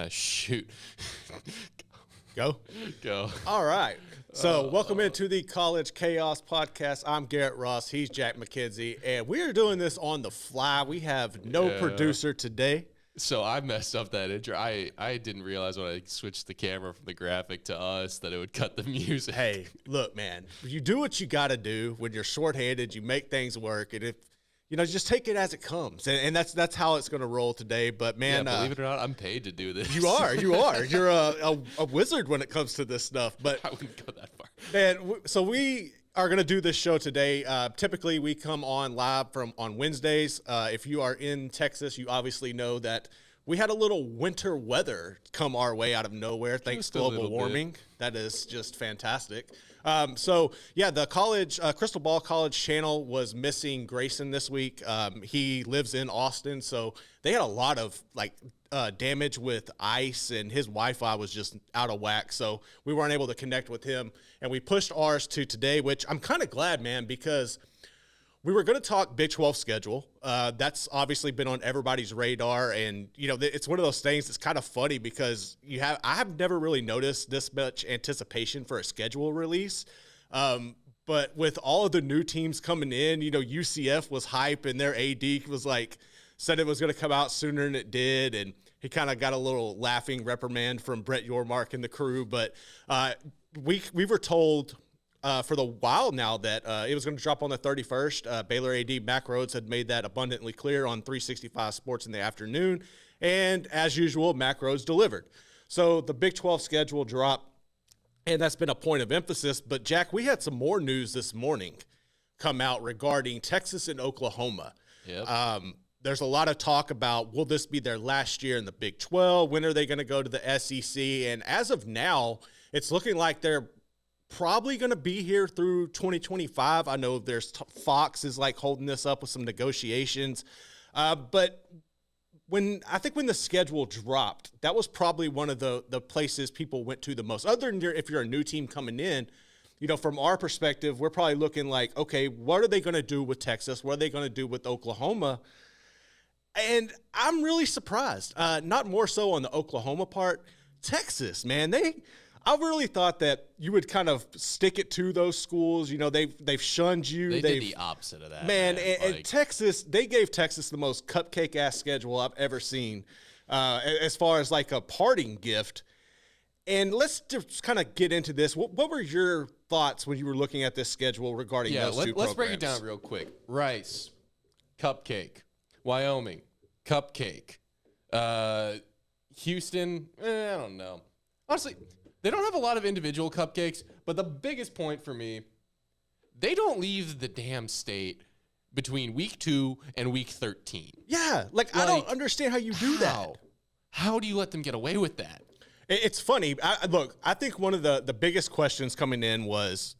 Shoot. Go. Go. All right. So welcome into the College Chaos Podcast. I'm Garrett Ross. He's Jack Mackenzie. And we are doing this on the fly. We have no producer today. So I messed up that intro. I didn't realize when I switched the camera from the graphic to us that it would cut the music. Hey, look, man. You do what you got to do. When you're shorthanded, you make things work. And if just take it as it comes, and that's how it's going to roll today. But man, believe it or not, I'm paid to do this. You are. You're a wizard when it comes to this stuff. But I wouldn't go that far. Man, so we are going to do this show today. Typically, we come on live on Wednesdays. If you are in Texas, you obviously know that we had a little winter weather come our way out of nowhere, thanks to global warming. That is just fantastic. The college Crystal Ball College channel was missing Grayson this week. He lives in Austin, so they had a lot of damage with ice, and his Wi-Fi was just out of whack, so we weren't able to connect with him, and we pushed ours to today, which I'm kind of glad, man, because we were going to talk Big 12 schedule. That's obviously been on everybody's radar, and it's one of those things that's kind of funny because I have never really noticed this much anticipation for a schedule release. But with all of the new teams coming in, UCF was hype, and their AD was said it was going to come out sooner than it did, and he kind of got a little laughing reprimand from Brett Yormark and the crew. But we were told for the while now that it was going to drop on the 31st. Baylor AD Mac Rhodes had made that abundantly clear on 365 Sports in the afternoon. And as usual, Mac Rhodes delivered. So the Big 12 schedule dropped, and that's been a point of emphasis. But, Jack, we had some more news this morning come out regarding Texas and Oklahoma. Yep. There's a lot of talk about, will this be their last year in the Big 12? When are they going to go to the SEC? And as of now, it's looking like they're probably going to be here through 2025. I know there's Fox is holding this up with some negotiations. But when the schedule dropped, that was probably one of the places people went to the most. Other than if you're a new team coming in, from our perspective, we're probably looking okay, what are they going to do with Texas? What are they going to do with Oklahoma? And I'm really surprised. Not more so on the Oklahoma part. Texas, man, I really thought that you would kind of stick it to those schools. They've shunned you. They did the opposite of that. Man, and Texas, they gave Texas the most cupcake-ass schedule I've ever seen as far as a parting gift. And let's just kind of get into this. What were your thoughts when you were looking at this schedule regarding those two programs? Let's break it down real quick. Rice, cupcake. Wyoming, cupcake. Houston, I don't know. Honestly, they don't have a lot of individual cupcakes, but the biggest point for me, they don't leave the damn state between week 2 and week 13. Yeah, I don't understand how you do that. How do you let them get away with that? It's funny. I think one of the biggest questions coming in was,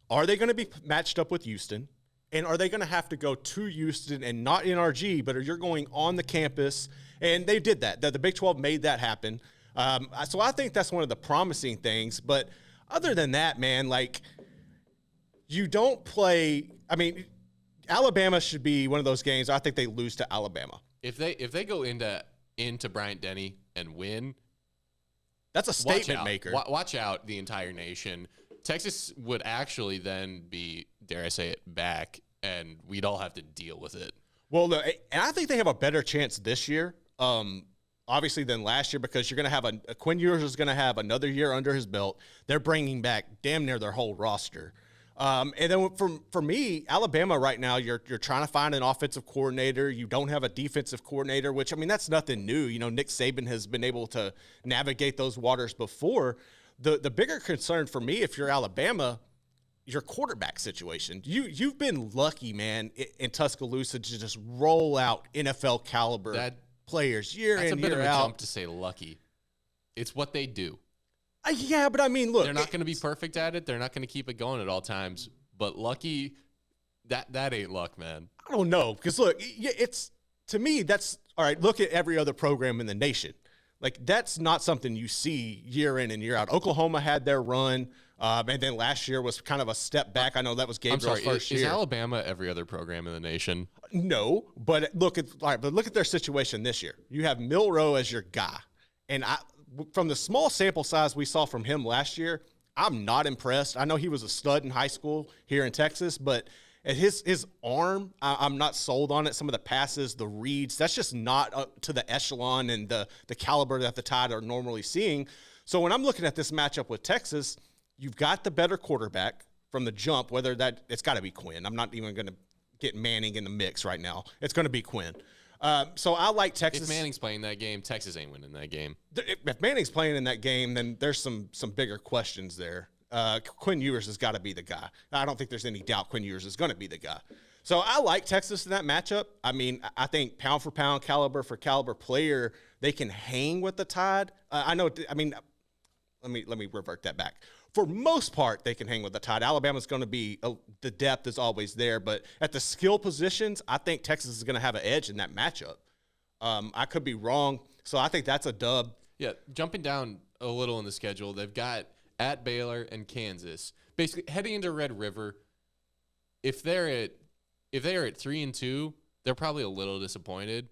are they going to be matched up with Houston? And are they going to have to go to Houston and not NRG, but you're going on the campus? And they did that. The Big 12 made that happen. So I think that's one of the promising things. But other than that, man, you don't play. I mean, Alabama should be one of those games. I think they lose to Alabama. If they go into Bryant-Denny and win, that's a statement maker. Watch out, the entire nation. Texas would actually then be, dare I say it, back, and we'd all have to deal with it. Well, and I think they have a better chance this year, obviously, than last year, because you're going to have Quinn Ewers is going to have another year under his belt. They're bringing back damn near their whole roster. And then for me, Alabama right now, you're trying to find an offensive coordinator. You don't have a defensive coordinator, which, that's nothing new. Nick Saban has been able to navigate those waters before. The bigger concern for me, if you're Alabama, your quarterback situation. You've been lucky, man, in Tuscaloosa to just roll out NFL caliber players year in, year out. That's a bit of a jump to say lucky. It's what they do. Yeah, but look. They're not going to be perfect at it. They're not going to keep it going at all times. But lucky, that ain't luck, man. I don't know. Because, look, to me, that's – all right, look at every other program in the nation. That's not something you see year in and year out. Oklahoma had their run, and then last year was kind of a step back. I know that was Gabriel's first year. Is Alabama every other program in the nation? No, but look at their situation this year. You have Milroe as your guy, and from the small sample size we saw from him last year, I'm not impressed. I know he was a stud in high school here in Texas, but at his arm, I'm not sold on it. Some of the passes, the reads, that's just not up to the echelon and the caliber that the Tide are normally seeing. So when I'm looking at this matchup with Texas, you've got the better quarterback from the jump, whether that it's got to be Quinn. I'm not even going to get Manning in the mix right now. It's going to be Quinn. So I like Texas. If Manning's playing that game, Texas ain't winning that game. If Manning's playing in that game, then there's some bigger questions there. Quinn Ewers has got to be the guy. I don't think there's any doubt Quinn Ewers is going to be the guy. So I like Texas in that matchup. I mean, I think pound for pound, caliber for caliber player, they can hang with the Tide. I know. I mean, let me revert that back. For most part, they can hang with the Tide. Alabama's going to be the depth is always there, but at the skill positions, I think Texas is going to have an edge in that matchup. I could be wrong, so I think that's a dub. Yeah, jumping down a little in the schedule, they've got at Baylor and Kansas. Basically, heading into Red River, if they are at 3-2, they're probably a little disappointed,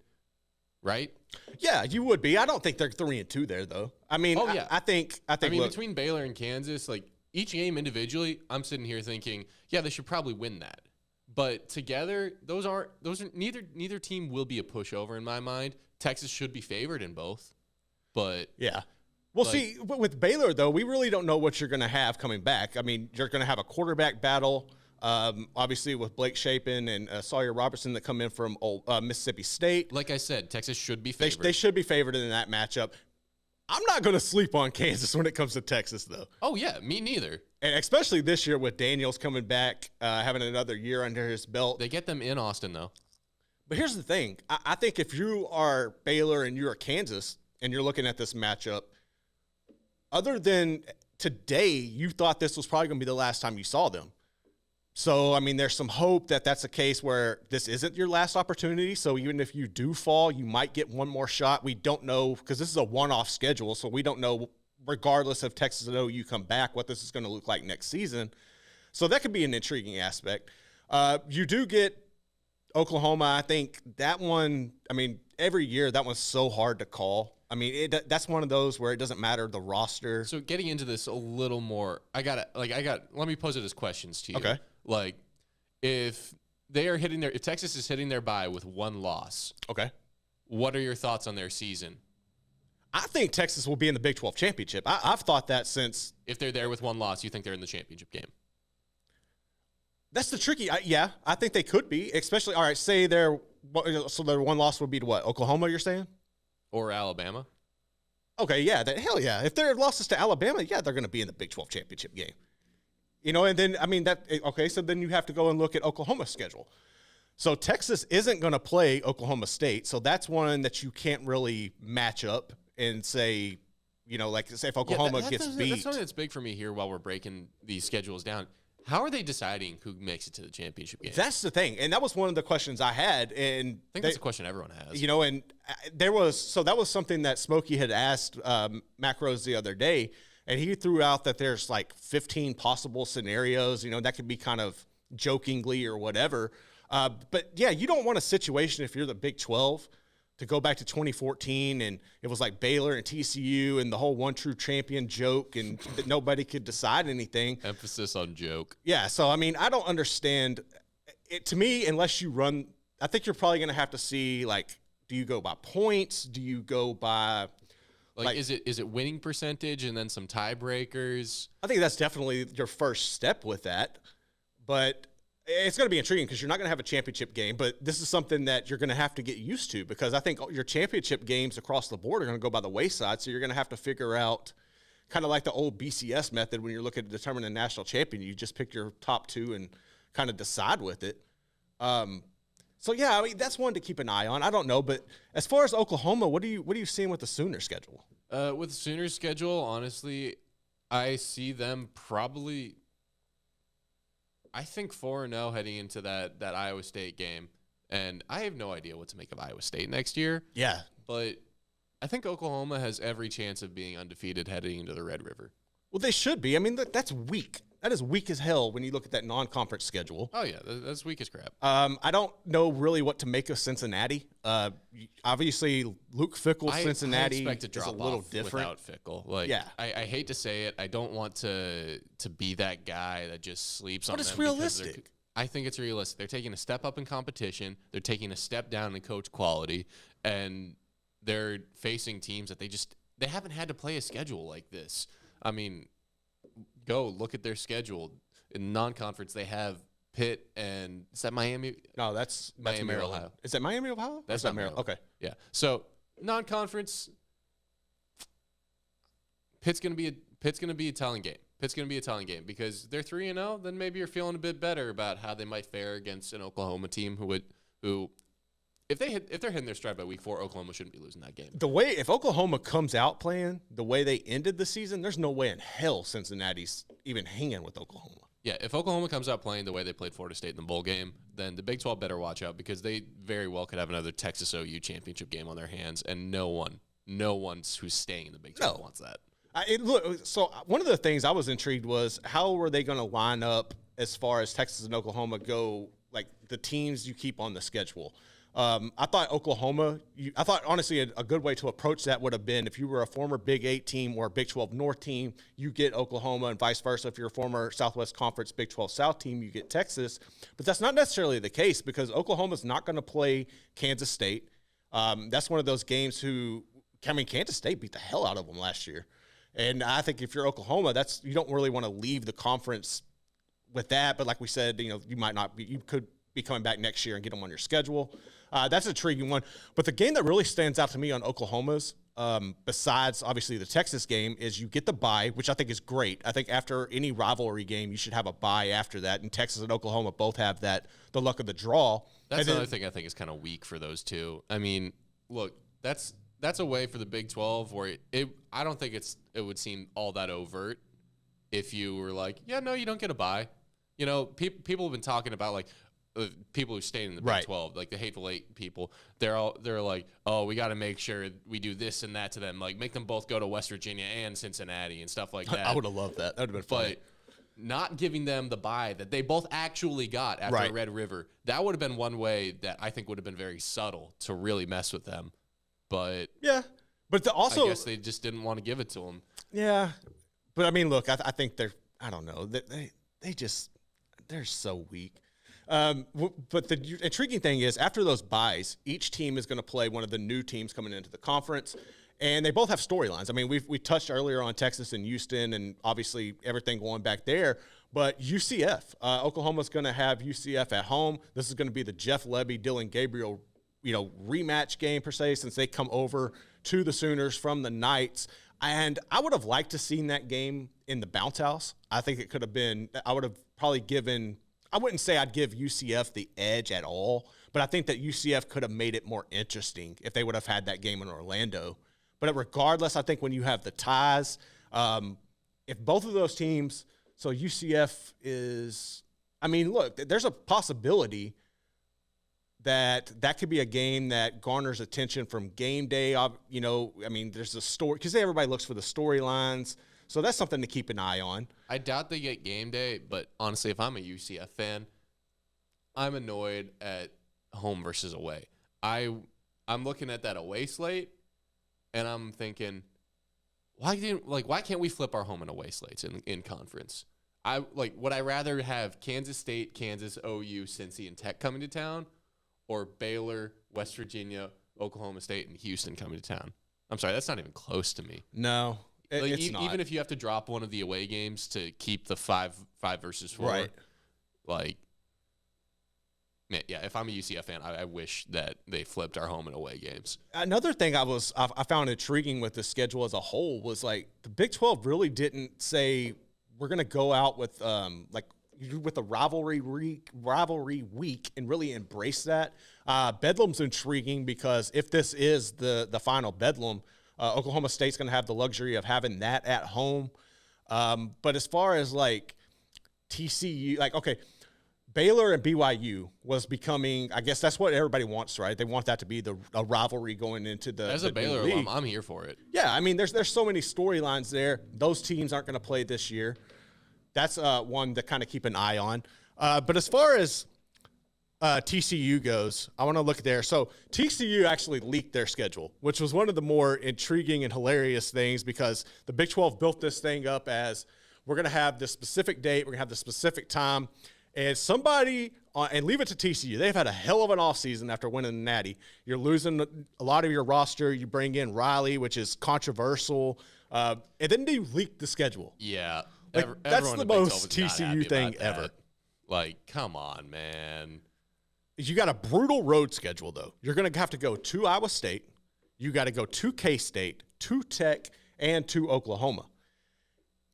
right? Yeah, you would be. I don't think they're 3-2 there, though. I mean, I think. Between Baylor and Kansas, like each game individually, I'm sitting here thinking, yeah, they should probably win that. But together, those are neither team will be a pushover in my mind. Texas should be favored in both, but yeah. Well, see, with Baylor though, we really don't know what you're going to have coming back. I mean, you're going to have a quarterback battle. Obviously, with Blake Shapen and Sawyer Robertson that come in from Mississippi State. Like I said, Texas should be favored. They should be favored in that matchup. I'm not going to sleep on Kansas when it comes to Texas, though. Oh, yeah, me neither. And especially this year with Daniels coming back, having another year under his belt. They get them in Austin, though. But here's the thing. I think if you are Baylor and you are Kansas and you're looking at this matchup, other than today, you thought this was probably going to be the last time you saw them. So, I mean, there's some hope that that's a case where this isn't your last opportunity. So even if you do fall, you might get one more shot. We don't know because this is a one-off schedule. So we don't know, regardless of Texas and OU come back, what this is going to look like next season. So that could be an intriguing aspect. You do get Oklahoma. I think that one, I mean, every year that one's so hard to call. I mean, that's one of those where it doesn't matter the roster. So getting into this a little more, let me pose it as questions to you. Okay. Like, if Texas is hitting their bye with one loss, okay, what are your thoughts on their season? I think Texas will be in the Big 12 championship. I've thought that since. If they're there with one loss, you think they're in the championship game? That's the tricky. I think they could be, especially. All right, say their one loss would be to what? Oklahoma, you're saying? Or Alabama? Okay, yeah, hell yeah. If their losses to Alabama, yeah, they're going to be in the Big 12 championship game. You know, and then, I mean, so then you have to go and look at Oklahoma's schedule. So Texas isn't going to play Oklahoma State. So that's one that you can't really match up and say, you know, like say if Oklahoma gets beat. That's something that's big for me here while we're breaking these schedules down. How are they deciding who makes it to the championship game? That's the thing. And that was one of the questions I had. And I think that's a question everyone has. You know, and that was something that Smokey had asked Macros the other day. And he threw out that there's like 15 possible scenarios, you know, that could be kind of jokingly or whatever. But yeah, you don't want a situation if you're the Big 12 to go back to 2014 and it was like Baylor and TCU and the whole one true champion joke and that nobody could decide anything. Emphasis on joke. Yeah. So, I mean, I don't understand it to me, unless you run, I think you're probably going to have to see like, do you go by points? Do you go by, Like, is it winning percentage and then some tiebreakers? I think that's definitely your first step with that. But it's going to be intriguing because you're not going to have a championship game. But this is something that you're going to have to get used to because I think your championship games across the board are going to go by the wayside. So you're going to have to figure out kind of like the old BCS method when you're looking to determine a national champion. You just pick your top two and kind of decide with it. So, yeah, I mean, that's one to keep an eye on. I don't know, but as far as Oklahoma, what are you seeing with the Sooners schedule? With the Sooners schedule, honestly, I see them probably, I think 4-0 heading into that Iowa State game. And I have no idea what to make of Iowa State next year. Yeah. But I think Oklahoma has every chance of being undefeated heading into the Red River. Well, they should be. I mean, that's weak. That is weak as hell when you look at that non-conference schedule. Oh, yeah, that's weak as crap. I don't know really what to make of Cincinnati. Obviously, Luke Fickle's Cincinnati I expect to is drop a little off different. without Fickle. Like, Yeah. I hate to say it. I don't want to be that guy that just sleeps on But them. it's because realistic. I think it's realistic. They're taking a step up in competition. They're taking a step down in coach quality. And they're facing teams that they haven't had to play a schedule like this. I mean, go look at their schedule. In non-conference, they have Pitt and is that Miami? No, that's Miami, Maryland. Ohio. Is that Miami, Ohio? That's not not Maryland. Okay. Yeah. So non-conference, Pitt's gonna be a telling game. Pitt's gonna be a telling game because they're 3-0. Then maybe you're feeling a bit better about how they might fare against an Oklahoma team who. If they're hitting their stride by week 4, Oklahoma shouldn't be losing that game. If Oklahoma comes out playing the way they ended the season, there's no way in hell Cincinnati's even hanging with Oklahoma. Yeah, if Oklahoma comes out playing the way they played Florida State in the bowl game, then the Big 12 better watch out because they very well could have another Texas OU championship game on their hands, and no one who's staying in the Big 12 wants that. So one of the things I was intrigued was how were they going to line up as far as Texas and Oklahoma go, like the teams you keep on the schedule. I thought honestly a good way to approach that would have been if you were a former Big 8 team or a Big 12 North team, you get Oklahoma and vice versa. If you're a former Southwest Conference Big 12 South team, you get Texas. But that's not necessarily the case because Oklahoma's not going to play Kansas State. That's one of those games Kansas State beat the hell out of them last year. And I think if you're Oklahoma, you don't really want to leave the conference with that. But like we said, you could be coming back next year and get them on your schedule. That's an intriguing one. But the game that really stands out to me on Oklahoma's, besides obviously the Texas game, is you get the bye, which I think is great. I think after any rivalry game, you should have a bye after that. And Texas and Oklahoma both have the luck of the draw. That's another thing I think is kind of weak for those two. I mean, look, that's a way for the Big 12 where I don't think it would seem all that overt if you were like, yeah, no, you don't get a bye. You know, people have been talking about like, people who stayed in the Big 12, like the Hateful Eight people, they're like, oh, we got to make sure we do this and that to them, like make them both go to West Virginia and Cincinnati and stuff like that. I would have loved that. That would have been fun. But not giving them the bye that they both actually got after Red River, that would have been one way that I think would have been very subtle to really mess with them. But yeah, but I guess they just didn't want to give it to them. Yeah, but I mean, look, I think I don't know, they're so weak. But the intriguing thing is after those buys, each team is going to play one of the new teams coming into the conference, and they both have storylines. I mean, we touched earlier on Texas and Houston, and obviously everything going back there. But UCF, Oklahoma's going to have UCF at home. This is going to be the Jeff Lebby, Dylan Gabriel, rematch game per se, since they come over to the Sooners from the Knights. And I would have liked to seen that game in the bounce house. I think it could have been. I would have probably given. I wouldn't say I'd give UCF the edge at all, but I think that UCF could have made it more interesting if they would have had that game in Orlando. But regardless, I think when you have the ties, if both of those teams, so UCF is, I mean, look, there's a possibility that could be a game that garners attention from game day. I mean, there's a story because everybody looks for the storylines. So that's something to keep an eye on. I doubt they get game day, but honestly, if I'm a UCF fan, I'm annoyed at home versus away. I'm looking at that away slate, and I'm thinking, why can't we flip our home and away slates in conference? Would I rather have Kansas State, Kansas, OU, Cincy, and Tech coming to town, or Baylor, West Virginia, Oklahoma State, and Houston coming to town? I'm sorry, that's not even close to me. No. It's not. Even if you have to drop one of the away games to keep the 5 versus 4, right? Yeah. If I'm a UCF fan, I wish that they flipped our home and away games. Another thing I found intriguing with the schedule as a whole was like the Big 12 really didn't say we're going to go out with with a rivalry week and really embrace that. Bedlam's intriguing because if this is the final Bedlam. Oklahoma State's going to have the luxury of having that at home. But as far as like TCU, Baylor and BYU was becoming, I guess that's what everybody wants, right? They want that to be a rivalry going into the As a Baylor alum, I'm here for it. Yeah, I mean, there's so many storylines there. Those teams aren't going to play this year. that's one to kind of keep an eye on. But as far as TCU goes, I want to look there. So TCU actually leaked their schedule, which was one of the more intriguing and hilarious things because the Big 12 built this thing up as we're going to have this specific date, we're going to have the specific time, and somebody and leave it to TCU. They've had a hell of an offseason after winning the Natty. You're losing a lot of your roster. You bring in Riley, which is controversial, and then they leaked the schedule. Yeah. Like, that's the most TCU thing ever. Like, come on, man. You got a brutal road schedule, though. You're going to have to go to Iowa State. You got to go to K-State, to Tech, and to Oklahoma.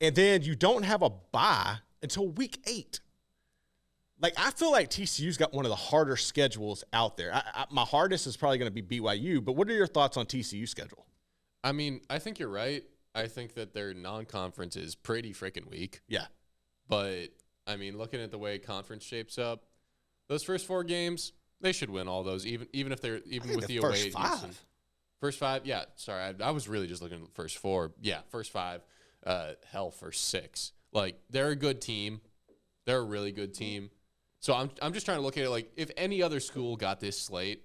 And then you don't have a bye until week 8. Like, I feel like TCU's got one of the harder schedules out there. My hardest is probably going to be BYU, but what are your thoughts on TCU's schedule? I mean, I think you're right. I think that their non-conference is pretty freaking weak. Yeah. But, I mean, looking at the way conference shapes up, those first 4 games, they should win all those, even if they're with the away. First 5, yeah. Sorry, I was really just looking at the first 4. Yeah, first 5. First 6. Like, they're a good team. They're a really good team. So I'm just trying to look at it like if any other school got this slate,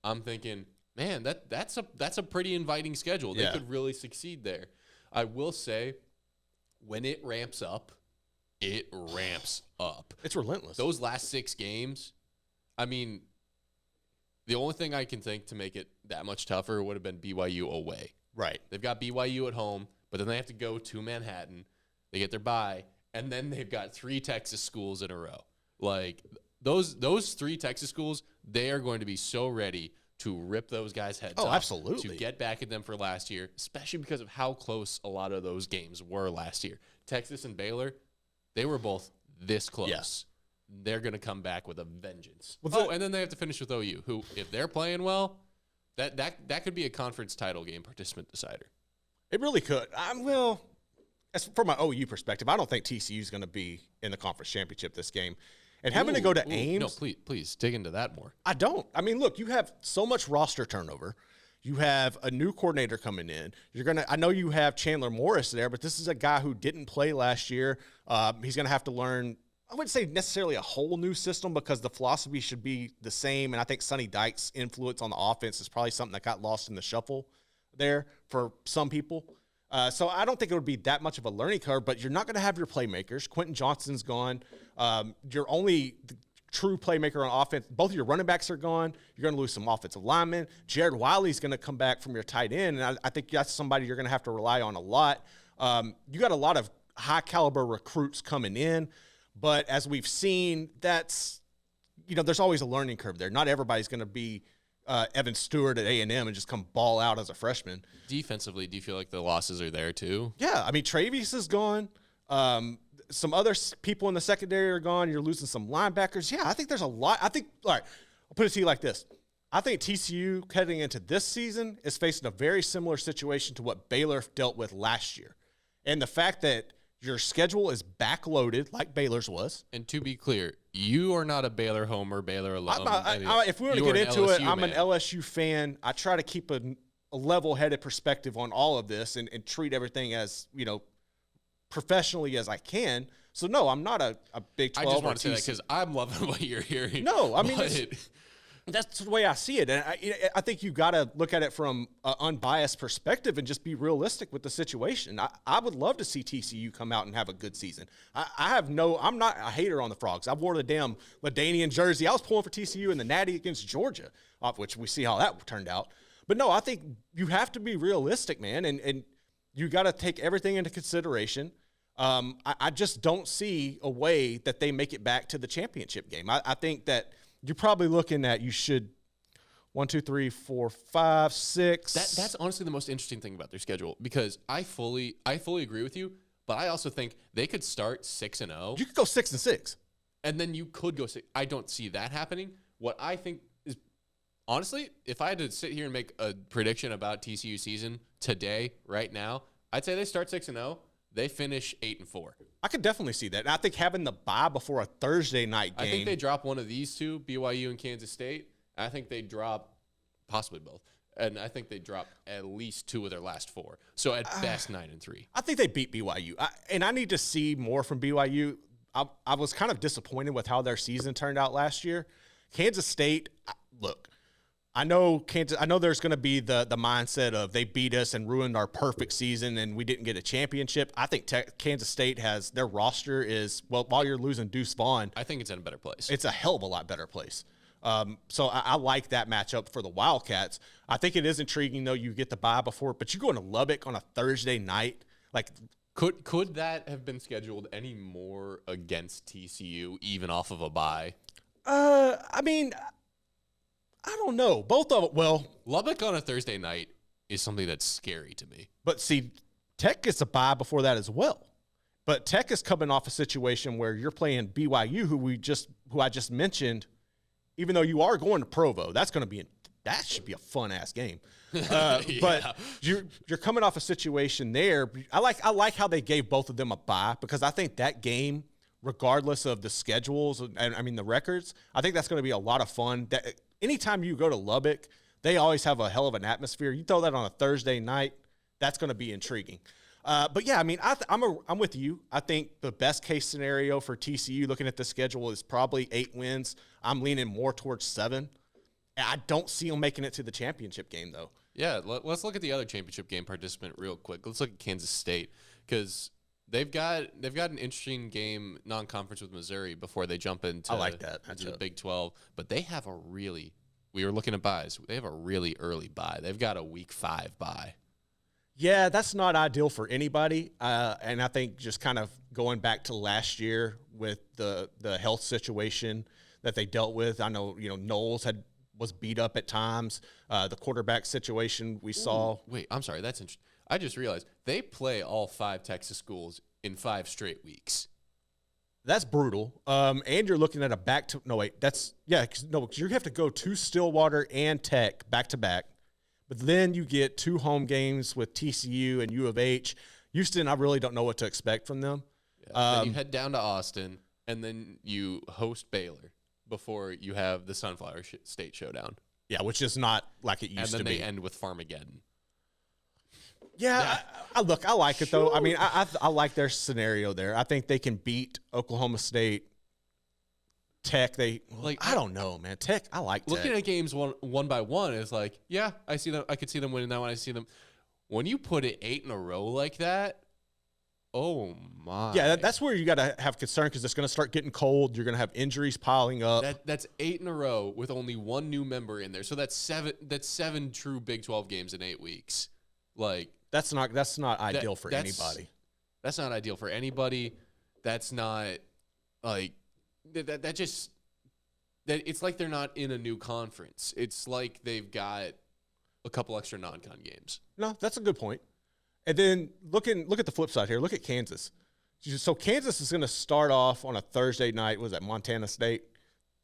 I'm thinking, man, that's a pretty inviting schedule. They could really succeed there. I will say, when it ramps up, it ramps up. It's relentless. Those last 6 games, I mean, the only thing I can think to make it that much tougher would have been BYU away. Right. They've got BYU at home, but then they have to go to Manhattan. They get their bye, and then they've got 3 Texas schools in a row. Like, those 3 Texas schools, they are going to be so ready to rip those guys' heads off. Absolutely. To get back at them for last year, especially because of how close a lot of those games were last year. Texas and Baylor, they were both this close. Yes. They're going to come back with a vengeance. And then they have to finish with OU, who, if they're playing well, that could be a conference title game participant decider. It really could. As from my OU perspective, I don't think TCU is going to be in the conference championship this game. And having to go to Ames. No, please dig into that more. I don't. I mean, look, you have so much roster turnover. You have a new coordinator coming in. I know you have Chandler Morris there, but this is a guy who didn't play last year. He's going to have to learn, I wouldn't say necessarily a whole new system because the philosophy should be the same. And I think Sonny Dykes' influence on the offense is probably something that got lost in the shuffle there for some people. So I don't think it would be that much of a learning curve, but you're not going to have your playmakers. Quentin Johnston's gone. Your only true playmaker on offense, both of your running backs are gone. You're going to lose some offensive linemen. Jared Wiley's going to come back from your tight end, and I think that's somebody you're going to have to rely on a lot. You got a lot of high-caliber recruits coming in, but as we've seen, there's always a learning curve there. Not everybody's going to be Evan Stewart at A&M and just come ball out as a freshman. Defensively, do you feel like the losses are there too? Yeah, I mean, Travis is gone. Some other people in the secondary are gone. You're losing some linebackers. Yeah, I think there's a lot. All right, I'll put it to you like this. I think TCU heading into this season is facing a very similar situation to what Baylor dealt with last year. And the fact that your schedule is backloaded like Baylor's was. And to be clear, you are not a Baylor homer, Baylor alum. If we were to get into it, I'm an LSU fan. I try to keep a level-headed perspective on all of this and treat everything as, professionally as I can. So, no, I'm not a Big 12 I just want to say that because I'm loving what you're hearing. No, I mean, that's the way I see it. And I think you got to look at it from an unbiased perspective and just be realistic with the situation. I would love to see TCU come out and have a good season. I'm not a hater on the Frogs. I wore the damn LaDainian jersey. I was pulling for TCU in the Natty against Georgia, which we see how that turned out. But no, I think you have to be realistic, man, and you got to take everything into consideration. I just don't see a way that they make it back to the championship game. I think that you're probably looking at 1, 2, 3, 4, 5, 6. That's honestly the most interesting thing about their schedule because I fully agree with you, but I also think they could start 6-0. You could go 6-6, and then you could go 6. I don't see that happening. What I think is honestly, if I had to sit here and make a prediction about TCU season today, right now, I'd say they start 6-0. They finish 8-4. I could definitely see that. And I think having the bye before a Thursday night game. I think they drop one of these two, BYU and Kansas State. I think they drop possibly both. And I think they dropped at least 2 of their last 4. So at best 9-3. I think they beat BYU. And I need to see more from BYU. I was kind of disappointed with how their season turned out last year. Kansas State, look, I know there's going to be the mindset of they beat us and ruined our perfect season and we didn't get a championship. I think Kansas State has their roster is, well, while you're losing Deuce Vaughn, I think it's in a better place. It's a hell of a lot better place. So I like that matchup for the Wildcats. I think it is intriguing, though. You get the bye before, but you go into Lubbock on a Thursday night. Like, could that have been scheduled any more against TCU, even off of a bye? I mean, I don't know. Both of them, well. Lubbock on a Thursday night is something that's scary to me. But see, Tech gets a bye before that as well. But Tech is coming off a situation where you're playing BYU, who I just mentioned. Even though you are going to Provo, that should be a fun ass game. Yeah. But you're coming off a situation there. I like how they gave both of them a bye because I think that game, regardless of the schedules and I mean the records, I think that's going to be a lot of fun. That anytime you go to Lubbock, they always have a hell of an atmosphere. You throw that on a Thursday night, that's going to be intriguing. But yeah, I mean, I'm with you. I think the best case scenario for TCU, looking at the schedule, is probably 8 wins. I'm leaning more towards 7. I don't see them making it to the championship game, though. Yeah, let's look at the other championship game participant real quick. Let's look at Kansas State because they've got an interesting game non-conference with Missouri before they jump into I like that into the Big 12. But they have we were looking at buys. They have a really early buy. They've got a week 5 buy. Yeah, that's not ideal for anybody. And I think just kind of going back to last year with the health situation that they dealt with. I know, Knowles was beat up at times. The quarterback situation we saw. Wait, I'm sorry. That's interesting. I just realized they play all 5 Texas schools in 5 straight weeks. That's brutal. And you're looking at a because you have to go to Stillwater and Tech back to back. But then you get 2 home games with TCU and U of H. Houston, I really don't know what to expect from them. Yeah, then you head down to Austin, and then you host Baylor before you have the Sunflower State Showdown. Yeah, which is not like it used to be. And then they end with Farmageddon. Yeah, I like it, though. I mean, I like their scenario there. I think they can beat Oklahoma State. Tech, I don't know, man. Tech, I like Tech. Looking at games one by one is like, yeah, I see them. I could see them winning that one. I see them. When you put it 8 in a row like that, oh my. Yeah, that's where you got to have concern because it's going to start getting cold. You're going to have injuries piling up. That's 8 in a row with only 1 new member in there. So that's 7. That's 7 true Big 12 games in 8 weeks. Like that's not ideal for anybody. That's not ideal for anybody. That's not like. That it's like they're not in a new conference. It's like they've got a couple extra non-con games. No, that's a good point. And then look at the flip side here. Look at Kansas. So Kansas is going to start off on a Thursday night. Was that Montana State?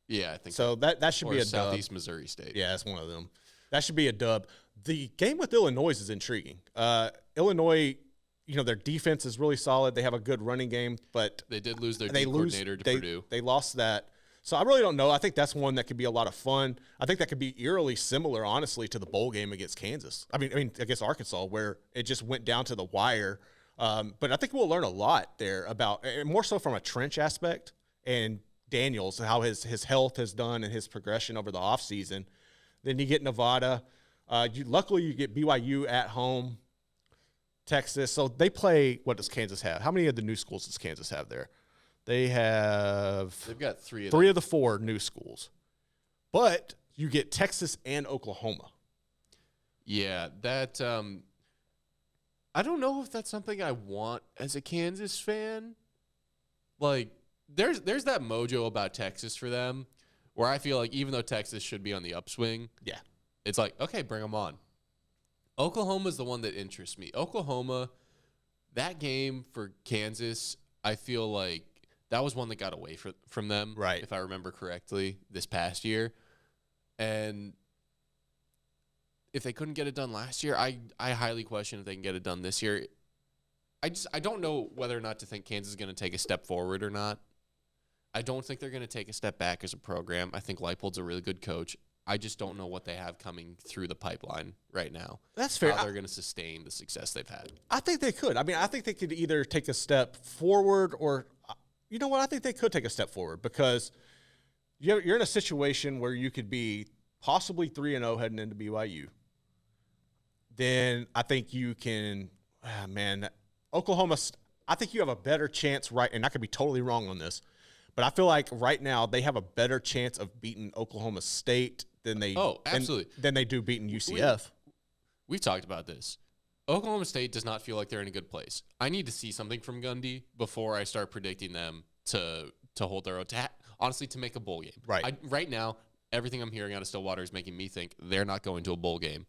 Yeah, I think so. That should be a Southeast dub. Missouri State. Yeah, that's one of them. That should be a dub. The game with Illinois is intriguing. Illinois. Their defense is really solid. They have a good running game, but they did lose their coordinator to Purdue. They lost that. So I really don't know. I think that's one that could be a lot of fun. I think that could be eerily similar, honestly, to the bowl game against Kansas. I mean against Arkansas, where it just went down to the wire. But I think we'll learn a lot there about, more so from a trench aspect, and Daniels, how his health has done and his progression over the offseason. Then you get Nevada. Luckily, you get BYU at home. Texas. So they play, what does Kansas have? How many of the new schools does Kansas have there? They've got 3 of the 4 new schools. But you get Texas and Oklahoma. Yeah, that I don't know if that's something I want as a Kansas fan. Like there's that mojo about Texas for them where I feel like even though Texas should be on the upswing, yeah. It's like, okay, bring them on. Oklahoma's the one that interests me. Oklahoma, that game for Kansas, I feel like that was one that got away from them, right? If I remember correctly, this past year. And if they couldn't get it done last year, I highly question if they can get it done this year. I don't know whether or not to think Kansas is going to take a step forward or not. I don't think they're going to take a step back as a program. I think Leipold's a really good coach. I just don't know what they have coming through the pipeline right now. That's fair. How they're going to sustain the success they've had. I think they could. I mean, I think they could either take a step forward or, you know what? I think they could take a step forward because you're in a situation where you could be possibly 3-0 heading into BYU. Then I think you can, Oklahoma, I think you have a better chance, right? And I could be totally wrong on this, but I feel like right now they have a better chance of beating Oklahoma State than they than they do beating UCF. We've talked about this. Oklahoma State does not feel like they're in a good place. I need to see something from Gundy before I start predicting them to hold their own. Honestly, to make a bowl game. Right. Right now, everything I'm hearing out of Stillwater is making me think they're not going to a bowl game.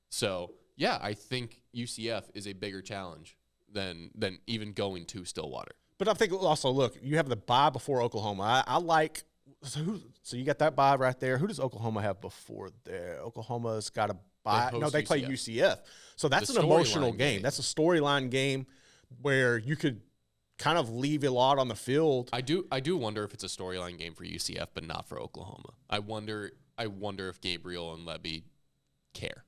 So yeah, I think UCF is a bigger challenge than even going to Stillwater. But I think also, look, you have the bye before Oklahoma. I like so you got that bye right there. Who does Oklahoma have before there? Oklahoma's got a bye. No, they play UCF. So that's an emotional game. That's a storyline game where you could kind of leave a lot on the field. I do wonder if it's a storyline game for UCF, but not for Oklahoma. I wonder if Gabriel and Lebby care.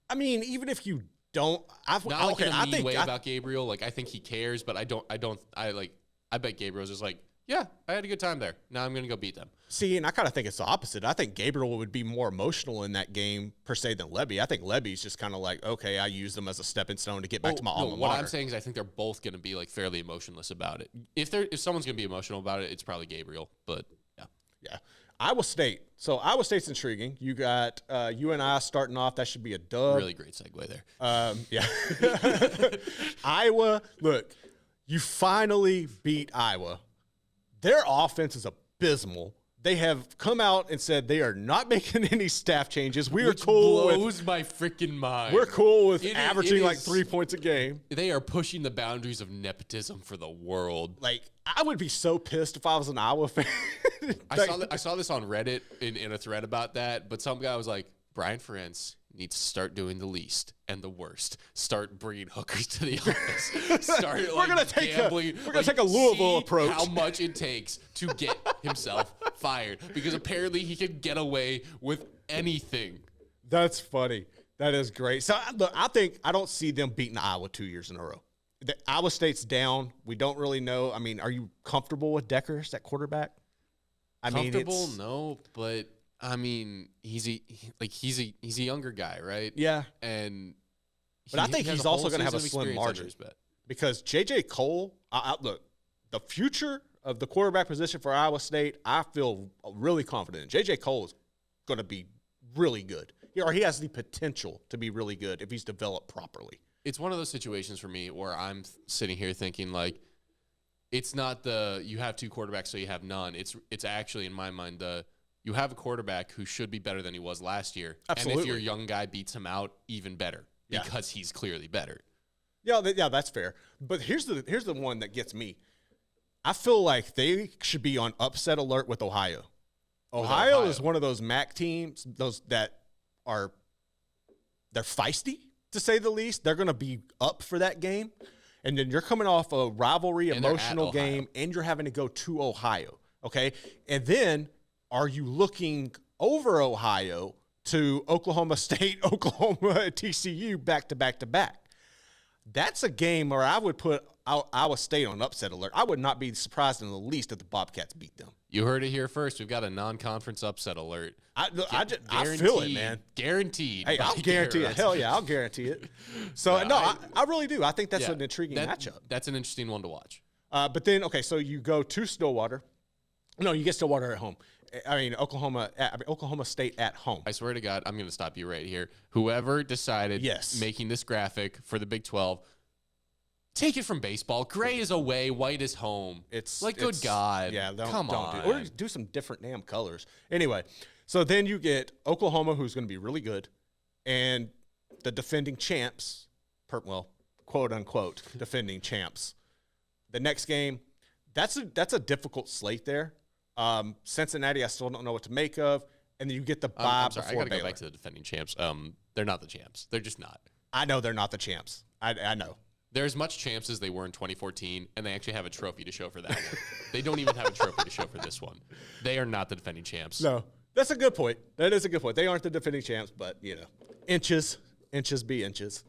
I mean, even if you don't, I think about Gabriel. Like, I think he cares, but I bet Gabriel's just like, yeah, I had a good time there. Now I'm going to go beat them. See, and I kind of think it's the opposite. I think Gabriel would be more emotional in that game per se than Lebby. I think Lebby's just kind of like, okay, I use them as a stepping stone to get back to my alma mater. What I'm saying is I think they're both going to be like fairly emotionless about it. If someone's going to be emotional about it, it's probably Gabriel. But yeah. Yeah. Iowa State. So Iowa State's intriguing. You got UNI starting off. That should be a dub. Really great segue there. Yeah. Iowa, look, you finally beat Iowa. Their offense is abysmal. They have come out and said they are not making any staff changes. Which blows my freaking mind. We're cool with averaging like 3 points a game. They are pushing the boundaries of nepotism for the world. Like, I would be so pissed if I was an Iowa fan. I saw this on Reddit in a thread about that, but some guy was like, Brian Ferentz needs to start doing the least and the worst. Start bringing hookers to the office. Start we're gonna take a Louisville approach. How much it takes to get himself fired, because apparently he can get away with anything. That's funny. That is great. So look, I don't see them beating Iowa 2 years in a row. Iowa State's down. We don't really know. I mean, are you comfortable with Deckers at quarterback? Comfortable? No, but I mean, he's a younger guy, right? Yeah. But I think he's also going to have a slim margin because J.J. Cole, look, the future of the quarterback position for Iowa State, I feel really confident in. J.J. Cole is going to be really good. Or he has the potential to be really good if he's developed properly. It's one of those situations for me where I'm sitting here thinking, like, it's not you have two quarterbacks, so you have none. It's actually, in my mind, you have a quarterback who should be better than he was last year. Absolutely. And if your young guy beats him out, even better, because he's clearly better. Yeah, that's fair. But here's the one that gets me. I feel like they should be on upset alert with Ohio. Ohio is one of those MAC teams, they're feisty, to say the least. They're going to be up for that game. And then you're coming off a rivalry, emotional game, and you're having to go to Ohio, okay? And then are you looking over Ohio to Oklahoma State, Oklahoma, TCU back to back to back? That's a game where I would put Iowa State on upset alert. I would not be surprised in the least if the Bobcats beat them. You heard it here first. We've got a non-conference upset alert. I feel it, man. Guaranteed. Hey, I'll guarantee it. Hell yeah, I'll guarantee it. So, I really do. I think that's an intriguing matchup. That's an interesting one to watch. But then, okay, so you go to Stillwater. No, you get Stillwater at home. Oklahoma State at home. I swear to God, I'm going to stop you right here. Whoever decided making this graphic for the Big 12, take it from baseball. Gray is away, white is home. Good God. Yeah, come on. Or do some different damn colors. Anyway, so then you get Oklahoma, who's going to be really good, and the defending champs, quote unquote, defending champs. The next game, that's a difficult slate there. Cincinnati, I still don't know what to make of. And then you get the bye before Baylor. I got to go back to the defending champs. They're not the champs. They're just not. I know they're not the champs. I know. They're as much champs as they were in 2014, and they actually have a trophy to show for that one. They don't even have a trophy to show for this one. They are not the defending champs. No. That's a good point. That is a good point. They aren't the defending champs, but, inches be inches.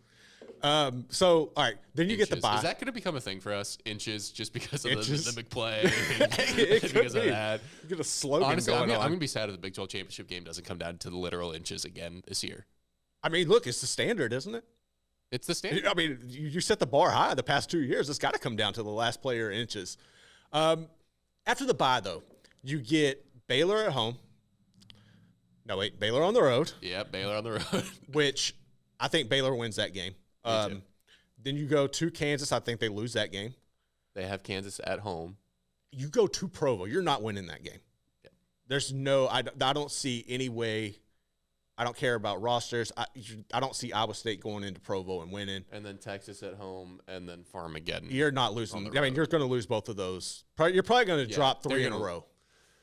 So, all right, then you get the bye. Is that going to become a thing for us? Inches, just because of the big play? It could because be. of that. You get a slogan Honestly, going I'm on. going to be sad if the Big 12 championship game doesn't come down to the literal inches again this year. I mean, look, it's the standard, isn't it? It's the standard. I mean, you set the bar high the past 2 years. It's got to come down to the last player inches. After the bye, though, you get Baylor at home. No, wait, Baylor on the road. Yeah, Baylor on the road. Which I think Baylor wins that game. Then you go to Kansas. I think they lose that game. They have Kansas at home. You go to Provo. You're not winning that game. Yeah. There's no – I don't see any way – I don't care about rosters. I don't see Iowa State going into Provo and winning. And then Texas at home, and then Farmageddon. You're not losing. I mean, you're going to lose both of those. You're probably going to drop 3 in a row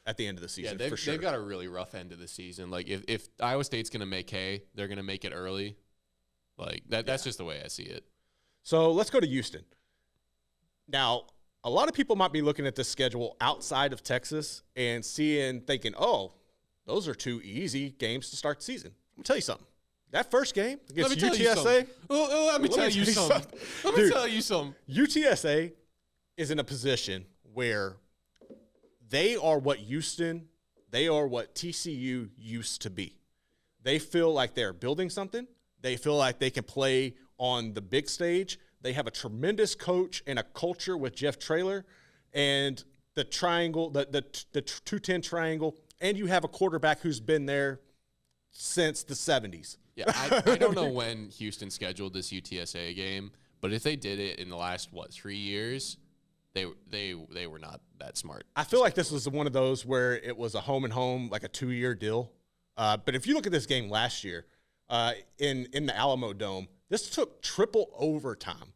at the end of the season, for sure. They've got a really rough end of the season. Like, if Iowa State's going to make hay, they're going to make it early. Like, that's just the way I see it. So let's go to Houston. Now, a lot of people might be looking at this schedule outside of Texas and thinking, oh, those are 2 easy games to start the season. I'm going to tell you something. That first game against UTSA. Let me tell you something. Let me tell you something. UTSA is in a position where they are what TCU used to be. They feel like they're building something. They feel like they can play on the big stage. They have a tremendous coach and a culture with Jeff Traylor and the triangle, the 2-10 triangle. And you have a quarterback who's been there since the 70s. Yeah, I don't know when Houston scheduled this UTSA game, but if they did it in the last, 3 years, they were not that smart. I feel like this was one of those where it was a home and home, like a 2-year deal. But if you look at this game last year in the Alamo Dome, this took triple overtime,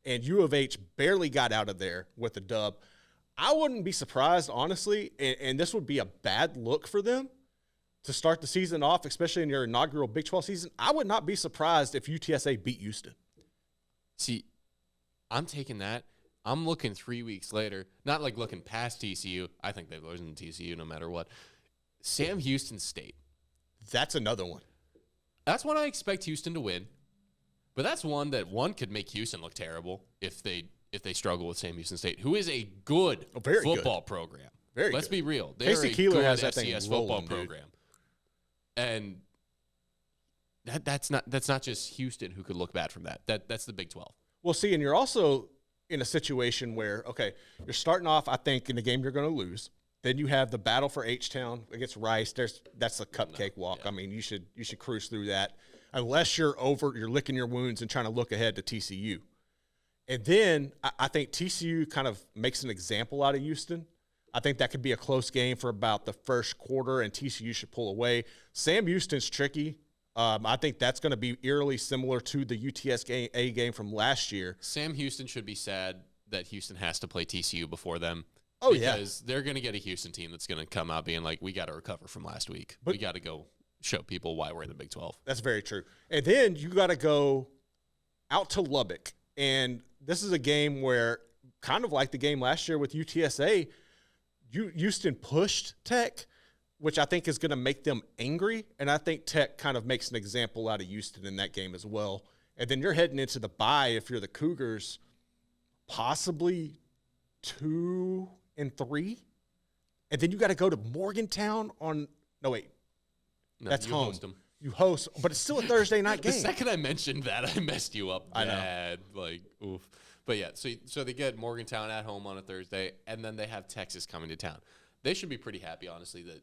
and U of H barely got out of there with a dub. I wouldn't be surprised, honestly, and this would be a bad look for them to start the season off, especially in your inaugural Big 12 season. I would not be surprised if UTSA beat Houston. See, I'm taking that. I'm looking 3 weeks later, not like looking past TCU. I think they've losing to TCU no matter what. Sam Houston State. That's another one. That's one I expect Houston to win, but that's one that could make Houston look terrible if they struggle with Sam Houston State, who is a good football program. Let's be real. They're Casey a Keeler good has that thing FCS rolling, football program. And that's not just Houston who could look bad from that. That's the Big 12. Well, see, and you're also in a situation where, okay, you're starting off, I think, in the game you're going to lose. Then you have the battle for H-Town against Rice. That's a cupcake walk. Yeah. I mean, you should cruise through that unless you're licking your wounds and trying to look ahead to TCU. And then I think TCU kind of makes an example out of Houston. I think that could be a close game for about the first quarter, and TCU should pull away. Sam Houston's tricky. I think that's going to be eerily similar to the UTSA game from last year. Sam Houston should be sad that Houston has to play TCU before them. Oh, because they're going to get a Houston team that's going to come out being like, we got to recover from last week. We got to go show people why we're in the Big 12. That's very true. And then you got to go out to Lubbock. And this is a game where, kind of like the game last year with UTSA, Houston pushed Tech, which I think is going to make them angry. And I think Tech kind of makes an example out of Houston in that game as well. And then you're heading into the bye if you're the Cougars, possibly 2-3. And then you got to go to Morgantown that's home. Host them. You host, but it's still a Thursday night game. The second I mentioned that, I messed you up bad. I know. Like, oof. But yeah, so they get Morgantown at home on a Thursday, and then they have Texas coming to town. They should be pretty happy, honestly, that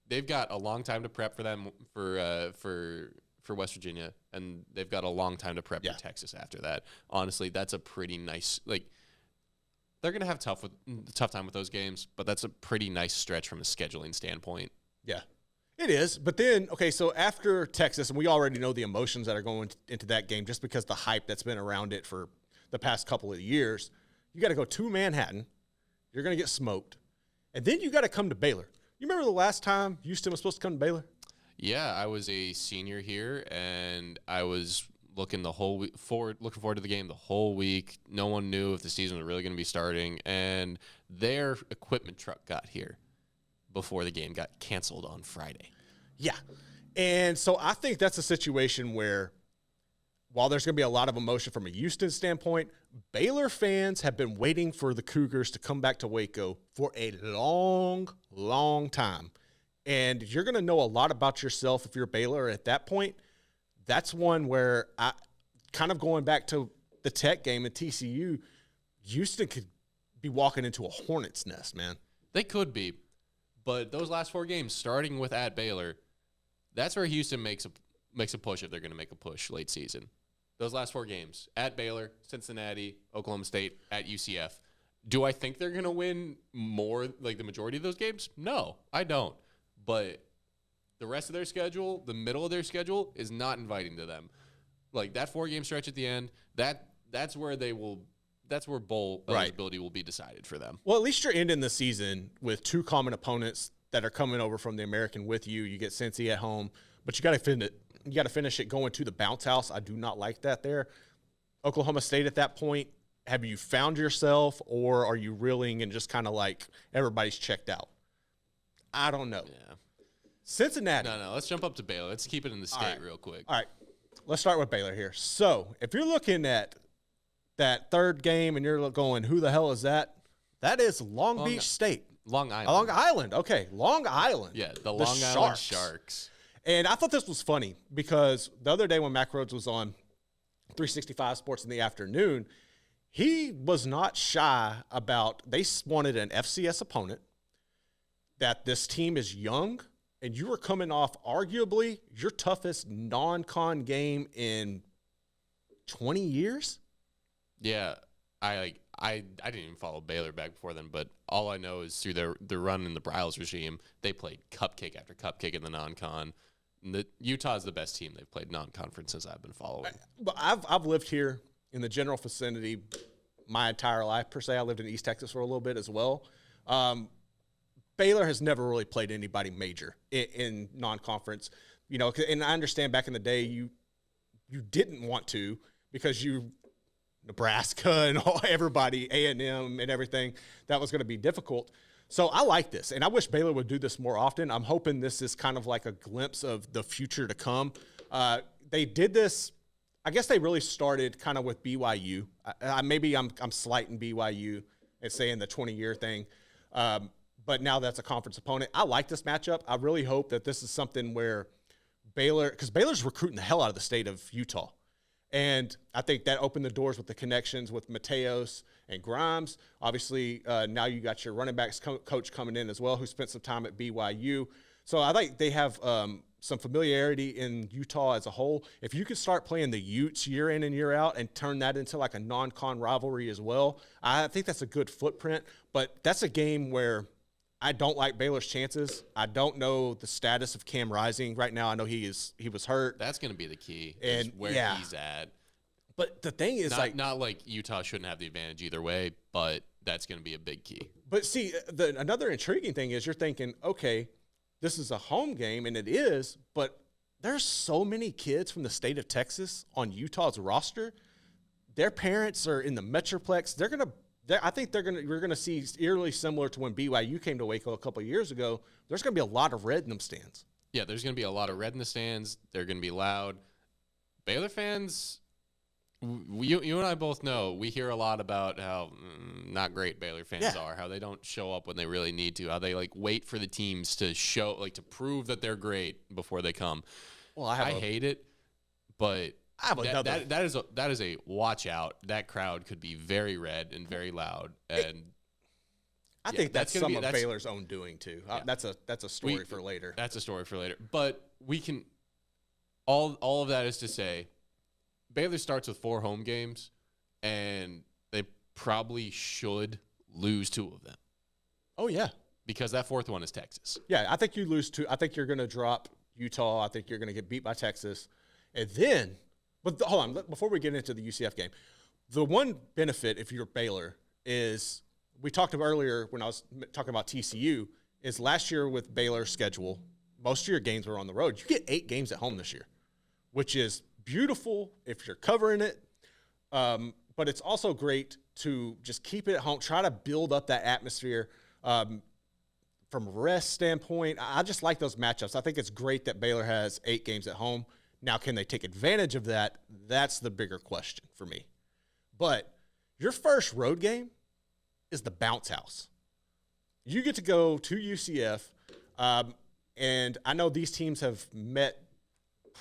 they've got a long time to prep for them for West Virginia, and they've got a long time to prep for Texas after that. Honestly, that's a pretty nice they're gonna have tough time with those games, but that's a pretty nice stretch from a scheduling standpoint. Yeah. It is, but then, okay, so after Texas, and we already know the emotions that are going into that game just because the hype that's been around it for the past couple of years, you got to go to Manhattan. You're going to get smoked. And then you got to come to Baylor. You remember the last time Houston was supposed to come to Baylor? Yeah, I was a senior here, and I was looking forward to the game the whole week. No one knew if the season was really going to be starting, and their equipment truck got here before the game got canceled on Friday. Yeah. And so I think that's a situation where while there's going to be a lot of emotion from a Houston standpoint, Baylor fans have been waiting for the Cougars to come back to Waco for a long, long time. And you're going to know a lot about yourself if you're Baylor at that point. That's one where I kind of going back to the Tech game at TCU, Houston could be walking into a hornet's nest, man. They could be. But those last 4 games, starting with at Baylor, that's where Houston makes a push if they're going to make a push late season. Those last 4 games, at Baylor, Cincinnati, Oklahoma State, at UCF. Do I think they're going to win more, like the majority of those games? No, I don't. But the rest of their schedule, the middle of their schedule, is not inviting to them. Like that 4-game stretch at the end, that's where bowl eligibility will be decided for them. Well, at least you're ending the season with 2 common opponents that are coming over from the American with you. You get Cincy at home, but you got to finish it. You got to finish it going to the bounce house. I do not like that there. Oklahoma State at that point, have you found yourself, or are you reeling and just kind of like everybody's checked out? I don't know. Yeah. Cincinnati. No. Let's jump up to Baylor. Let's keep it in the state real quick. All right. Let's start with Baylor here. So if you're looking at that 3rd game and you're going, who the hell is that? That is Long Beach State. Long Island. Long Island. Okay. Long Island. Yeah, the Long Island Sharks. And I thought this was funny because the other day when Mac Rhodes was on 365 Sports in the afternoon, he was not shy about they wanted an FCS opponent, that this team is young, and you were coming off arguably your toughest non-con game in 20 years. Yeah, I didn't even follow Baylor back before then, but all I know is through their run in the Bryles regime, they played cupcake after cupcake in the non-con. Utah is the best team they've played non-conference since I've been following. But I've lived here in the general vicinity my entire life, per se. I lived in East Texas for a little bit as well. Baylor has never really played anybody major in non-conference. You know, and I understand back in the day you didn't want to because Nebraska and everybody, A&M and everything, that was going to be difficult. So I like this, and I wish Baylor would do this more often. I'm hoping this is kind of like a glimpse of the future to come. They did this, I guess they really started kind of with BYU. Maybe I'm slighting BYU and saying the 20-year thing, but now that's a conference opponent. I like this matchup. I really hope that this is something where Baylor, because Baylor's recruiting the hell out of the state of Utah. And I think that opened the doors with the connections with Mateos and Grimes. Obviously, now you got your running backs coach coming in as well, who spent some time at BYU. So I think they have some familiarity in Utah as a whole. If you could start playing the Utes year in and year out and turn that into like a non-con rivalry as well, I think that's a good footprint. But that's a game where I don't like Baylor's chances. I don't know the status of Cam Rising right now. I know he was hurt. That's going to be the key, and is where he's at. But the thing is, not like Utah shouldn't have the advantage either way, but that's going to be a big key. But see, another intriguing thing is you're thinking, okay, this is a home game, and it is, but there's so many kids from the state of Texas on Utah's roster. Their parents are in the Metroplex. I think we're going to see eerily similar to when BYU came to Waco a couple of years ago. There's going to be a lot of red in them stands. Yeah, there's going to be a lot of red in the stands. They're going to be loud. Baylor fans, you and I both know, we hear a lot about how not great Baylor fans are, how they don't show up when they really need to, how they like wait for the teams to show, like to prove that they're great before they come. Well, I hate it, but that is a watch out. That crowd could be very red and very loud, and I think that's some of Baylor's own doing too. Yeah. That's a story for later. That's a story for later. But we can all of that is to say, Baylor starts with 4 home games, and they probably should lose 2 of them. Oh yeah, because that 4th one is Texas. Yeah, I think you lose 2. I think you're going to drop Utah. I think you're going to get beat by Texas, and then. But hold on, before we get into the UCF game, the one benefit if you're Baylor is we talked about earlier when I was talking about TCU is last year with Baylor's schedule, most of your games were on the road. You get 8 games at home this year, which is beautiful if you're covering it. But it's also great to just keep it at home, try to build up that atmosphere. from rest standpoint, I just like those matchups. I think it's great that Baylor has 8 games at home. Now, can they take advantage of that? That's the bigger question for me. But your first road game is the bounce house. You get to go to UCF, and I know these teams have met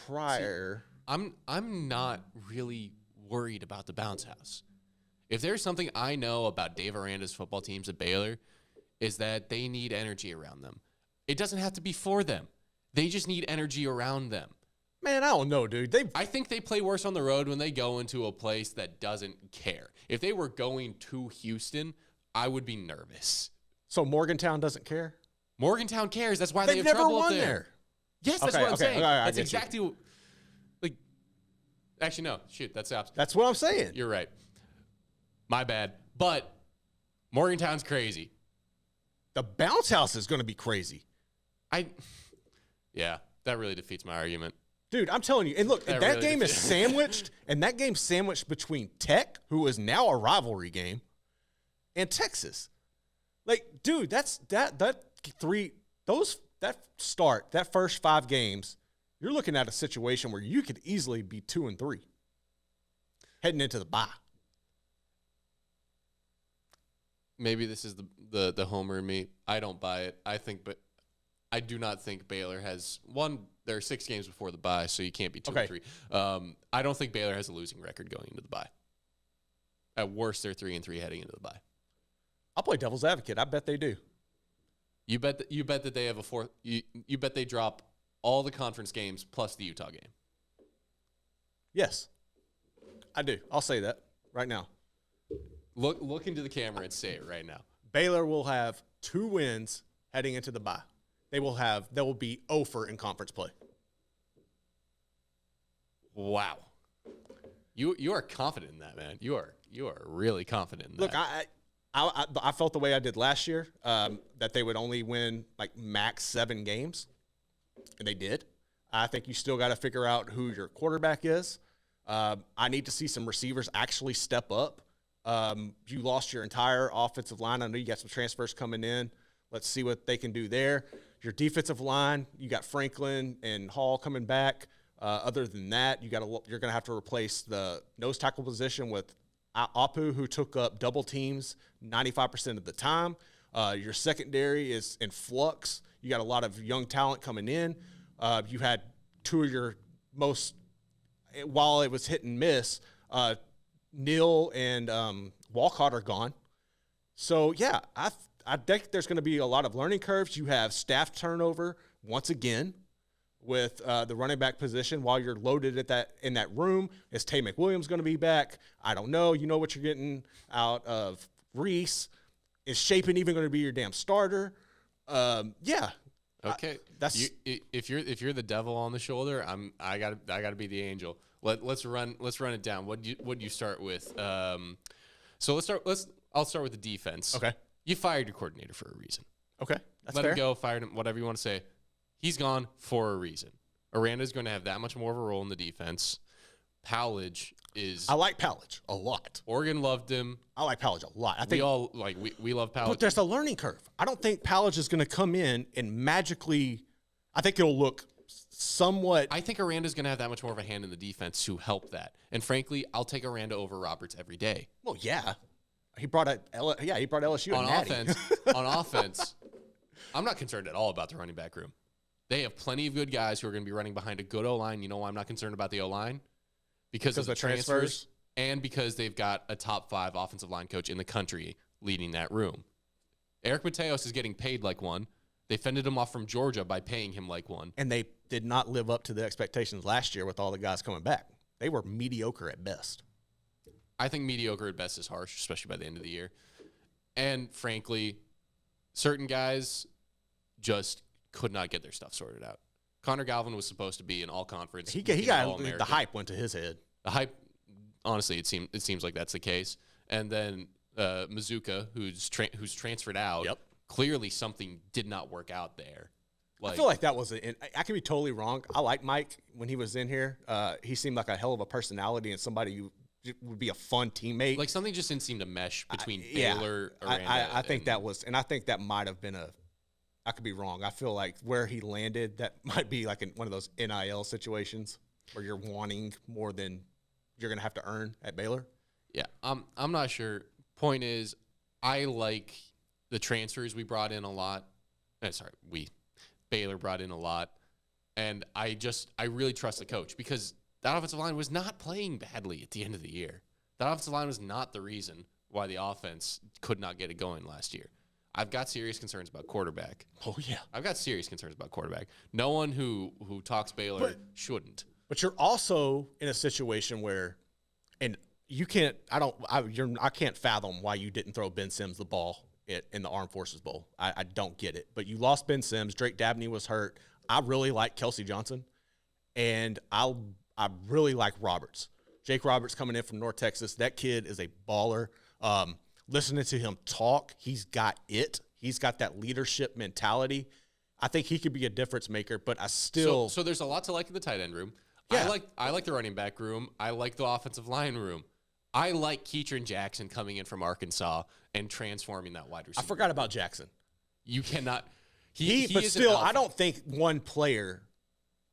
prior. See, I'm not really worried about the bounce house. If there's something I know about Dave Aranda's football teams at Baylor, is that they need energy around them. It doesn't have to be for them. They just need energy around them. Man, I don't know, dude. I think they play worse on the road when they go into a place that doesn't care. If they were going to Houston, I would be nervous. So Morgantown doesn't care? Morgantown cares. That's why they have never trouble won up there. there. Yes, that's what I'm saying. Right, that's exactly like. Actually, no. Shoot, that's the opposite. That's what I'm saying. You're right. My bad. But Morgantown's crazy. The bounce house is going to be crazy. Yeah, that really defeats my argument. Dude, I'm telling you. And look, that really game is sandwiched, and that game's sandwiched between Tech, who is now a rivalry game, and Texas. Like, dude, that first 5 games, you're looking at a situation where you could easily be 2-3 heading into the bye. Maybe this is the homer in me. I don't buy it. But I do not think Baylor has one. There are 6 games before the bye, so you can't be 2-3. I don't think Baylor has a losing record going into the bye. At worst, they're 3-3 heading into the bye. I'll play devil's advocate. I bet they do. You bet that they have a fourth. You bet they drop all the conference games plus the Utah game. Yes, I do. I'll say that right now. Look into the camera and say it right now. Baylor will have 2 wins heading into the bye. They will be 0 in conference play. Wow. You are confident in that, man. You are really confident in that. Look, I felt the way I did last year, that they would only win like max 7 games, and they did. I think you still got to figure out who your quarterback is. I need to see some receivers actually step up. You lost your entire offensive line. I know you got some transfers coming in. Let's see what they can do there. Your defensive line, you got Franklin and Hall coming back. Other than that, you're going to have to replace the nose tackle position with Apu, who took up double teams 95% of the time. Your secondary is in flux. You got a lot of young talent coming in. You had 2 of your most, while it was hit and miss, Neal and Walcott are gone. So, yeah, I think there's going to be a lot of learning curves. You have staff turnover once again with the running back position while you're loaded in that room. Is Tay McWilliams going to be back? I don't know. You know what you're getting out of Reese. Is Shapen even going to be your damn starter? Yeah. Okay. If you're the devil on the shoulder, I gotta be the angel. Let's run it down. What do you start with? So I'll start with the defense. Okay. You fired your coordinator for a reason. Okay. That's Let fair. him go, fired him, whatever you want to say. He's gone for a reason. Aranda's going to have that much more of a role in the defense. Powledge is. I like Powledge a lot. Oregon loved him. I like Powledge a lot. I think we love Powledge. But there's a learning curve. I don't think Powledge is going to come in and magically. I think it'll look somewhat. I think Aranda's going to have that much more of a hand in the defense to help that. And frankly, I'll take Aranda over Roberts every day. Well, yeah. He brought LSU on Natty. offense. On offense, I'm not concerned at all about the running back room. They have plenty of good guys who are going to be running behind a good O-line. You know why I'm not concerned about the O-line? Because of the transfers and because they've got a top 5 offensive line coach in the country leading that room. Eric Mateos is getting paid like one. They fended him off from Georgia by paying him like one. And they did not live up to the expectations last year with all the guys coming back. They were mediocre at best. I think mediocre at best is harsh, especially by the end of the year. And frankly, certain guys just could not get their stuff sorted out. Connor Galvin was supposed to be an all-conference. He got the hype went to his head. The hype, honestly, it seems like that's the case. And then Mizuka, who's transferred out, clearly something did not work out there. I feel like that was I could be totally wrong. I like Mike when he was in here. He seemed like a hell of a personality and somebody who would be a fun teammate. Like something just didn't seem to mesh between Baylor. I think that was, and I think that might have been I could be wrong. I feel like where he landed, that might be like in one of those NIL situations where you're wanting more than you're going to have to earn at Baylor. Yeah, I'm not sure. Point is, I like the transfers we brought in a lot. Baylor brought in a lot. And I really trust the coach because that offensive line was not playing badly at the end of the year. That offensive line was not the reason why the offense could not get it going last year. I've got serious concerns about quarterback. Oh, yeah. I've got serious concerns about quarterback. No one who talks Baylor shouldn't. But you're also in a situation where, and you can't, I can't fathom why you didn't throw Ben Sims the ball in the Armed Forces Bowl. I don't get it. But you lost Ben Sims. Drake Dabney was hurt. I really like Kelsey Johnson, and I really like Roberts. Jake Roberts coming in from North Texas. That kid is a baller. Listening to him talk, he's got it. He's got that leadership mentality. I think he could be a difference maker, but I still. So there's a lot to like in the tight end room. Yeah. I like the running back room. I like the offensive line room. I like Keatron Jackson coming in from Arkansas and transforming that wide receiver. I forgot about Jackson. You cannot. But still, I don't think one player.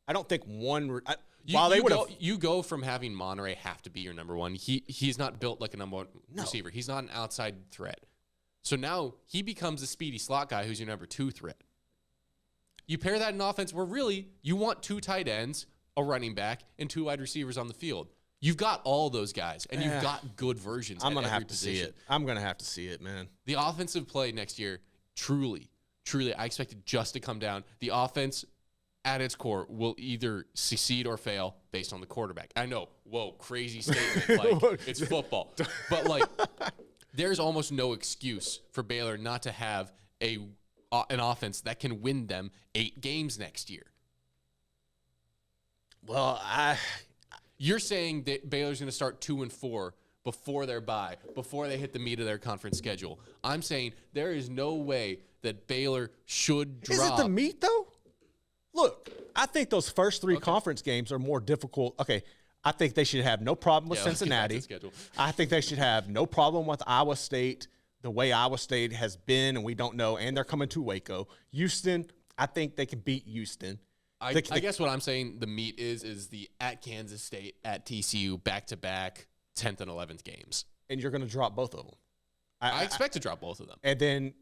I don't think one. You go from having Monterey have to be your number one. He's not built like a number one receiver. He's not an outside threat. So now he becomes a speedy slot guy who's your number 2 threat. You pair that in offense where really you want 2 tight ends, a running back, and 2 wide receivers on the field. You've got all those guys, and you've got good versions. I'm gonna have to see it. I'm gonna have to see it, man. The offensive play next year, truly, I expect it just to come down. The offense at its core will either succeed or fail based on the quarterback. I know, crazy statement, like it's football. But like there's almost no excuse for Baylor not to have an offense that can win them 8 games next year. Well, You're saying that Baylor's going to start 2-4 before their bye, before they hit the meat of their conference schedule. I'm saying there is no way that Baylor should drop. Is it the meat, though? Look, I think those first 3 conference games are more difficult. Okay, I think they should have no problem with Cincinnati. I think they should have no problem with Iowa State, the way Iowa State has been, and we don't know, and they're coming to Waco. Houston, I think they can beat Houston. I guess what I'm saying the meat is the at Kansas State, at TCU, back-to-back 10th and 11th games. And you're going to drop both of them. I expect to drop both of them. And then,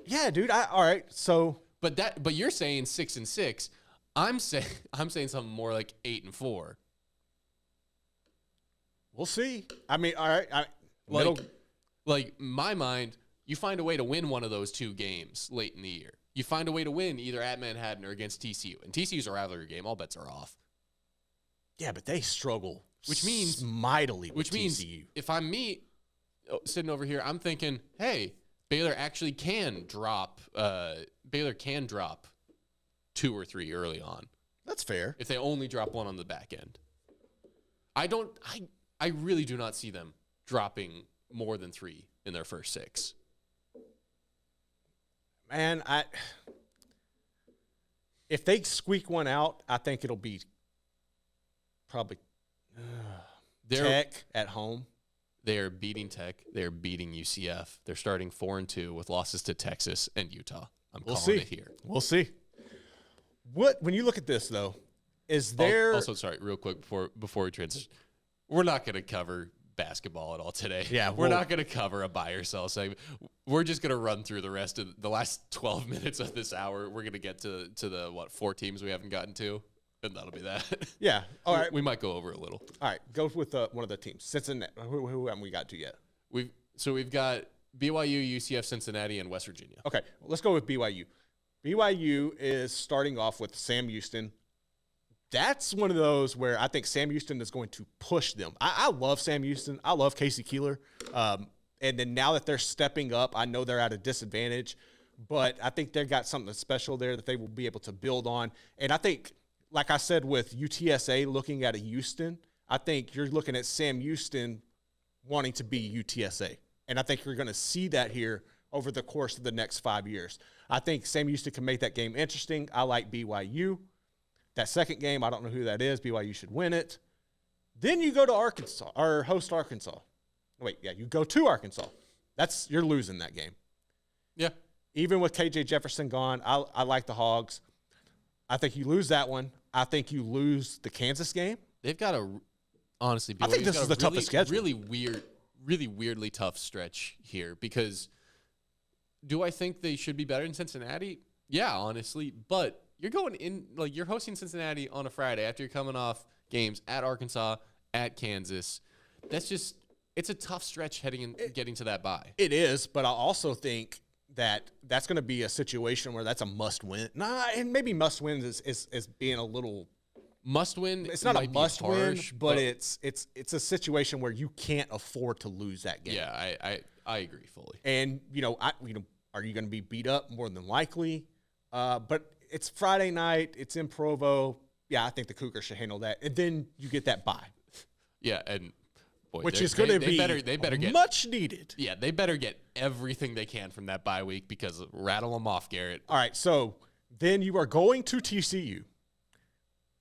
yeah, dude, all right, so. But you're saying 6-6. I'm saying something more like 8-4. We'll see. I mean, all right. Like my mind, you find a way to win one of those 2 games late in the year. You find a way to win either at Manhattan or against TCU. And TCU's a rivalry game. All bets are off. Yeah, but they struggle mightily with TCU. Means if I'm sitting over here, I'm thinking, hey, Baylor actually can drop 2 or 3 early on. That's fair. If they only drop 1 on the back end. I really do not see them dropping more than 3 in their first 6. Man, if they squeak one out, I think it'll be probably Tech at home. They are beating Tech. They are beating UCF. They're starting 4-2 with losses to Texas and Utah. We'll calling it here. We'll see. When you look at this, though, is there also sorry, real quick before we transition, we're not going to cover basketball at all today. Yeah, we're not going to cover a buy or sell segment. We're just going to run through the rest of the last 12 minutes of this hour. We're going to get to the 4 teams we haven't gotten to, and that'll be that. Yeah. All right. We might go over a little. All right. Go with one of the teams. Cincinnati. Who haven't we got to yet? We've got BYU, UCF, Cincinnati, and West Virginia. Okay. Let's go with BYU. BYU is starting off with Sam Houston. That's one of those where I think Sam Houston is going to push them. I love Sam Houston. I love Casey Keeler. And then now that they're stepping up, I know they're at a disadvantage, but I think they've got something special there that they will be able to build on. And I think, like I said, with UTSA looking at a Houston, I think you're looking at Sam Houston wanting to be UTSA. And I think you're going to see that here over the course of the next 5 years. I think Sam Houston can make that game interesting. I like BYU. That second game, I don't know who that is. BYU should win it. Then you go to Arkansas, or host Arkansas. Wait, yeah, you go to Arkansas. You're losing that game. Yeah. Even with KJ Jefferson gone, I like the Hogs. I think you lose that one. I think you lose the Kansas game. They've got honestly, I think this is the toughest schedule. Really weirdly tough stretch here because do I think they should be better than Cincinnati? Yeah, honestly, but you're going in you're hosting Cincinnati on a Friday after you're coming off games at Arkansas, at Kansas. It's a tough stretch getting to that bye. It is, but I also think that's going to be a situation where that's a must-win. And maybe must-win is being a little must-win. It's not a must-win, harsh, but it's a situation where you can't afford to lose that game. Yeah, I agree fully. And are you going to be beat up? More than likely. But it's Friday night. It's in Provo. Yeah, I think the Cougars should handle that. And then you get that bye. Yeah, and boy, which is going to be they better get much needed. Yeah, they better get everything they can from that bye week because rattle them off, Garrett. All right, so then you are going to TCU.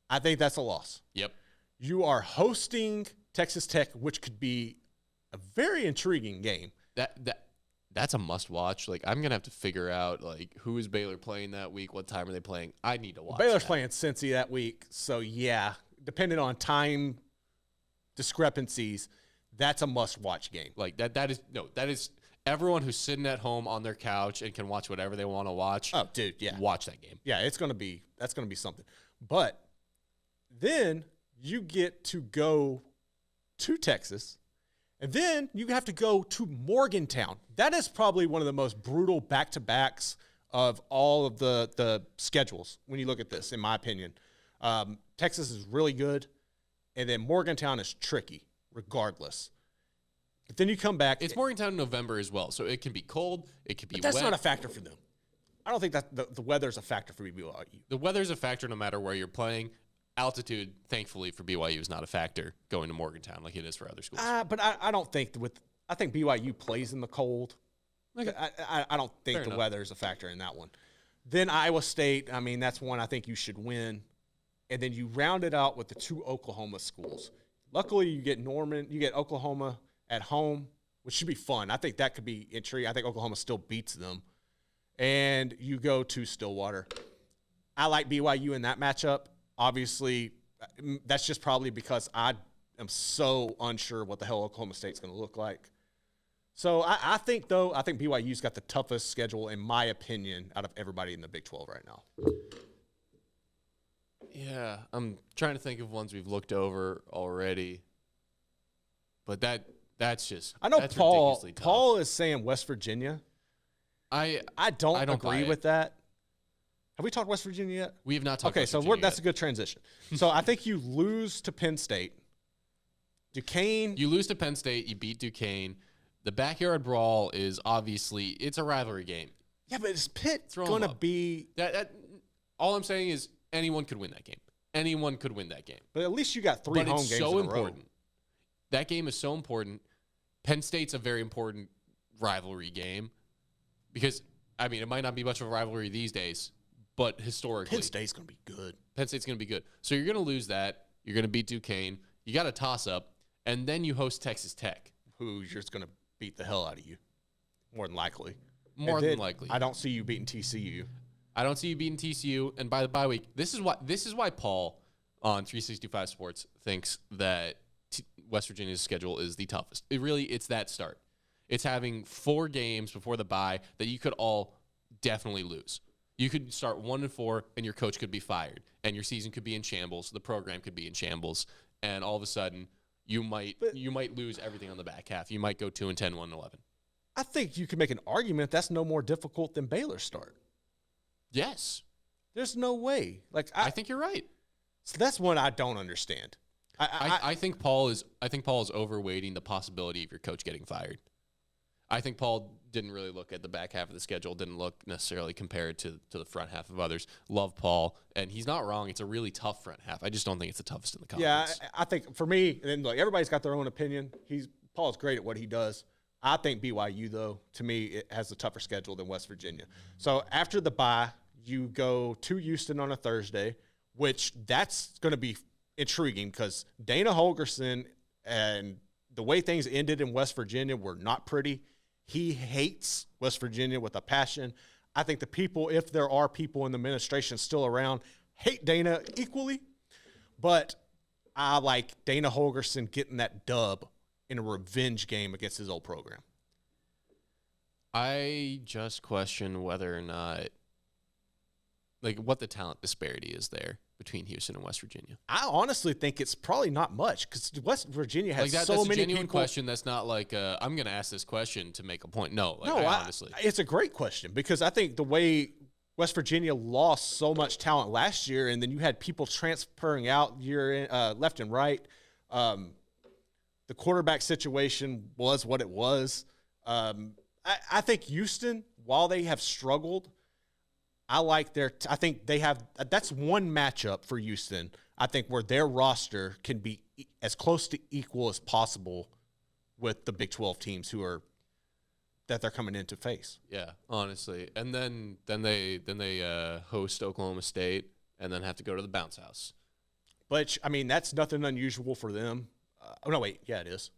I think that's a loss. Yep. You are hosting Texas Tech, which could be a very intriguing game. That's a must watch. I'm gonna have to figure out who is Baylor playing that week, what time are they playing. I need to watch. Baylor's playing Cincy that week, so yeah, depending on time discrepancies, that's a must watch game. That is everyone who's sitting at home on their couch and can watch whatever they want to watch. Oh, dude, yeah, watch that game. Yeah, that's gonna be something. But then you get to go to Texas. And then you have to go to Morgantown. That is probably one of the most brutal back-to-backs of all of the schedules when you look at this, in my opinion. Texas is really good, and then Morgantown is tricky regardless. But then you come back. It's Morgantown in November as well, so it can be cold. It can be wet. That's not a factor for them. I don't think that the weather's a factor for BYU. The weather's a factor no matter where you're playing. Altitude, thankfully, for BYU is not a factor going to Morgantown like it is for other schools. But I don't think I think BYU plays in the cold. Okay. I don't think the weather is a factor in that one. Then Iowa State, that's one I think you should win. And then you round it out with the two Oklahoma schools. Luckily, you get Oklahoma at home, which should be fun. I think that could be intriguing. I think Oklahoma still beats them. And you go to Stillwater. I like BYU in that matchup. Obviously, that's just probably because I am so unsure what the hell Oklahoma State's going to look like. So I think BYU's got the toughest schedule, in my opinion, out of everybody in the Big 12 right now. Yeah, I'm trying to think of ones we've looked over already. But that's just I know that's Paul is saying West Virginia. I don't agree with that. Have we talked West Virginia yet? We have not talked. Okay, so that's a good transition. So I think you lose to Penn State. Duquesne. You lose to Penn State. You beat Duquesne. The backyard brawl is obviously it's a rivalry game. Yeah, but is Pitt going to be that? All I'm saying is anyone could win that game. Anyone could win that game. But at least you got three home games in a row. Important. That game is so important. Penn State's a very important rivalry game because it might not be much of a rivalry these days. But historically, Penn State's going to be good. Penn State's going to be good. So you're going to lose that. You're going to beat Duquesne. You got a toss-up. And then you host Texas Tech. Who's just going to beat the hell out of you. More than likely. More than likely. I don't see you beating TCU. I don't see you beating TCU. And by the bye week, this is why Paul on 365 Sports thinks that West Virginia's schedule is the toughest. It's that start. It's having 4 games before the bye that you could all definitely lose. You could start 1-4, and your coach could be fired, and your season could be in shambles. The program could be in shambles, and all of a sudden, you might lose everything on the back half. You might go 2-10, 1-11. I think you can make an argument that's no more difficult than Baylor's start. Yes, there's no way. I think you're right. So that's one I don't understand. I think Paul is overweighting the possibility of your coach getting fired. I think Paul didn't really look at the back half of the schedule, didn't look necessarily compared to the front half of others. Love Paul, and he's not wrong. It's a really tough front half. I just don't think it's the toughest in the conference. Yeah, I think for me, and everybody's got their own opinion. Paul's great at what he does. I think BYU, though, to me, it has a tougher schedule than West Virginia. So after the bye, you go to Houston on a Thursday, which that's going to be intriguing because Dana Holgorsen and the way things ended in West Virginia were not pretty. He hates West Virginia with a passion. I think the people, if there are people in the administration still around, hate Dana equally. But I like Dana Holgerson getting that dub in a revenge game against his old program. I just question whether or not, like, what the talent disparity is there between Houston and West Virginia. I honestly think it's probably not much because West Virginia has that's so a many genuine people. question. That's not like I'm going to ask this question to make a point. No, honestly, it's a great question because I think the way West Virginia lost so much talent last year, and then you had people transferring out left and right. The quarterback situation was what it was. I think Houston, while they have struggled, I think they have. That's one matchup for Houston. I think where their roster can be as close to equal as possible with the Big 12 teams that they're coming in to face. Yeah, honestly, and then they host Oklahoma State, and then have to go to the bounce house. But I mean, that's nothing unusual for them. Oh no, wait, yeah, it is.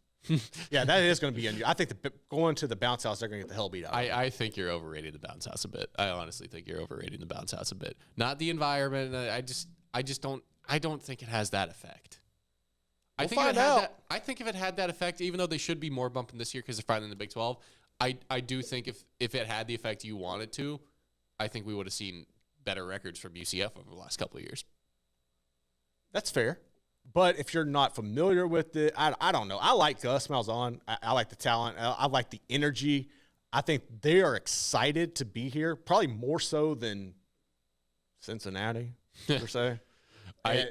Yeah, that is going to be unusual. I think going to the bounce house, they're going to get the hell beat out of them. I think you're overrating the bounce house a bit. I honestly think you're overrating the bounce house a bit. Not the environment. I just don't think it has that effect. We'll find out. I think if it had that effect, even though they should be more bumping this year because they're finally in the Big 12, I do think if it had the effect you want it to, I think we would have seen better records from UCF over the last couple of years. That's fair. But if you're not familiar with it, I don't know. I like Gus Malzahn. I like the talent. I like the energy. I think they are excited to be here, probably more so than Cincinnati, per se. I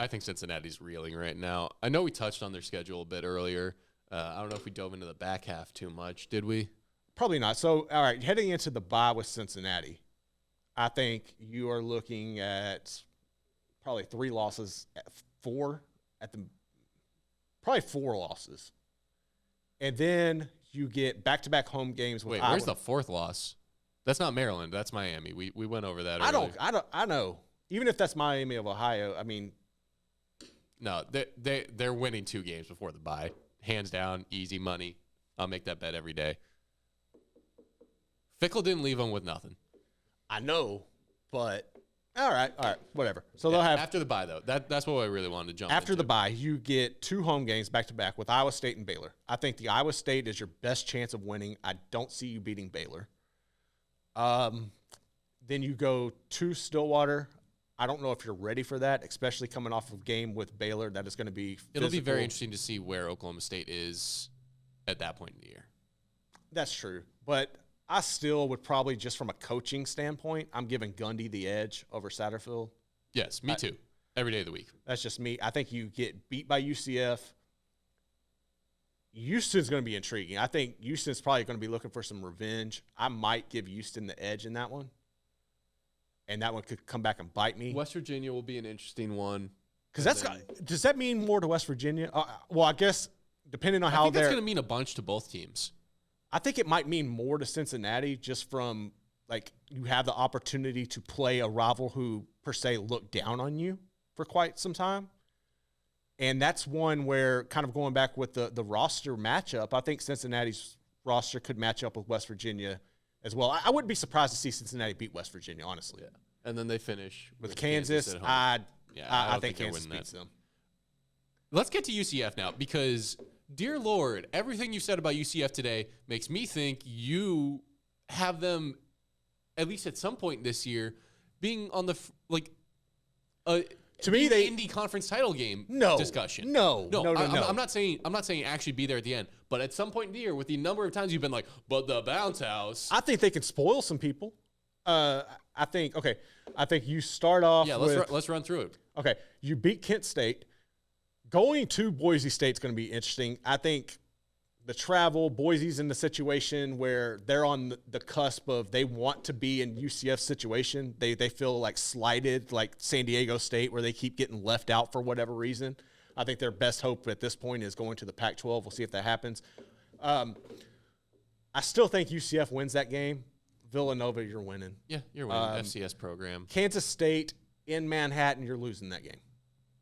think Cincinnati's reeling right now. I know we touched on their schedule a bit earlier. I don't know if we dove into the back half too much. Did we? Probably not. So, all right, heading into the bye with Cincinnati, I think you are looking at probably 3 losses, 4 probably 4 losses. And then you get back-to-back home games with Wait, Iowa. where's the 4th loss? That's not Maryland. That's Miami. We went over that earlier. I know. Even if that's Miami of Ohio, I mean. No, they're winning 2 games before the bye. Hands down, easy money. I'll make that bet every day. Fickle didn't leave them with nothing. I know, but all right, whatever. So they'll have after the bye though. That's what I really wanted to jump after into. the bye. You get 2 home games back to back with Iowa State and Baylor. I think the Iowa State is your best chance of winning. I don't see you beating Baylor. Then you go to Stillwater. I don't know if you're ready for that, especially coming off of a game with Baylor. That is going to be physical. It'll be very interesting to see where Oklahoma State is at that point in the year. That's true, but I still would probably, just from a coaching standpoint, I'm giving Gundy the edge over Satterfield. Yes, me too. Every day of the week. That's just me. I think you get beat by UCF. Houston's going to be intriguing. I think Houston's probably going to be looking for some revenge. I might give Houston the edge in that one. And that one could come back and bite me. West Virginia will be an interesting one. Does that mean more to West Virginia? Well, I guess depending on how that's going to mean a bunch to both teams. I think it might mean more to Cincinnati just from, like, you have the opportunity to play a rival who, per se, looked down on you for quite some time. And that's one where, kind of going back with the roster matchup, I think Cincinnati's roster could match up with West Virginia as well. I wouldn't be surprised to see Cincinnati beat West Virginia, honestly. Yeah. And then they finish with Kansas. at home. I think Kansas beats them. Let's get to UCF now because, dear Lord, everything you said about UCF today makes me think you have them, at least at some point this year, being on the to me, they Indy Conference title game discussion. No. I'm not saying actually be there at the end, but at some point in the year, with the number of times you've been like, but the bounce house. I think they can spoil some people. I think you start off. Yeah, let's run through it. Okay, you beat Kent State. Going to Boise State's going to be interesting. I think the travel, Boise's in the situation where they're on the cusp of they want to be in UCF's situation. They feel like slighted, like San Diego State, where they keep getting left out for whatever reason. I think their best hope at this point is going to the Pac-12. We'll see if that happens. I still think UCF wins that game. Villanova, you're winning. Yeah, you're winning. FCS program. Kansas State in Manhattan, you're losing that game.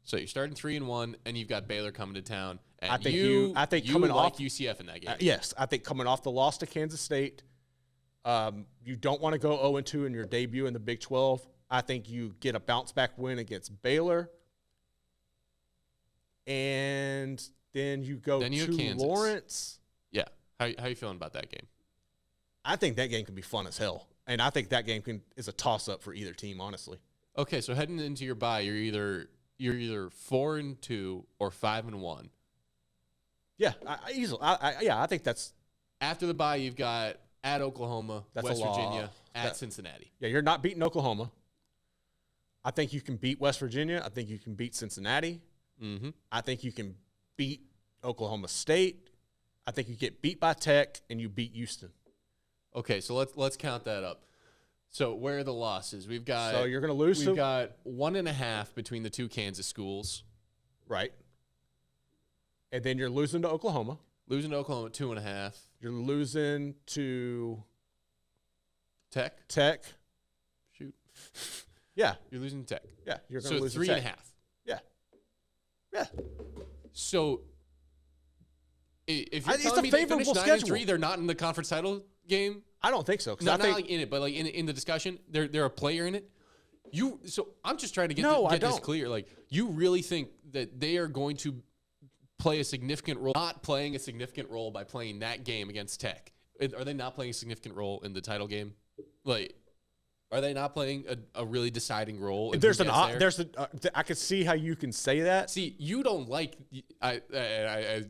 So you're starting 3-1, and you've got Baylor coming to town. And I think coming like off UCF in that game. Yes, I think coming off the loss to Kansas State, You don't want to go 0-2 in your debut in the Big 12. I think you get a bounce-back win against Baylor. And then you go to Kansas. Lawrence. Yeah. How you feeling about that game? I think that game can be fun as hell. And I think that game is a toss-up for either team, honestly. Okay, so heading into your bye, you're either 4-2 or 5-1. Yeah, easily. I think that's After the bye, you've got at Oklahoma, That's West a loss. Virginia, at Cincinnati. yeah. You're not beating Oklahoma. I think you can beat West Virginia. I think you can beat Cincinnati. Mm-hmm. I think you can beat Oklahoma State. I think you get beat by Tech and you beat Houston. Okay, so let's count that up. So where are the losses? We've got. So you're going to lose. We've got 1.5 between the two Kansas schools. Right. And then you're losing to Oklahoma. Losing to Oklahoma 2.5. You're losing to Tech. Shoot. Yeah. You're losing to Tech. Yeah. You're going to So lose 3.5. to Tech. Yeah. Yeah. So if you're It's telling a me they favorable finished 9-3, schedule. they're not in the conference title game. I don't think so. No, I not think like in it, but like in the discussion, they're a player in it. So I'm just trying to get No, I this don't. clear. Like, you really think that they are going to play a significant role, not playing a significant role by playing that game against Tech? Are they not playing a significant role in the title game? Like, are they not playing a really deciding role? In I could see how you can say that. See, you don't like. I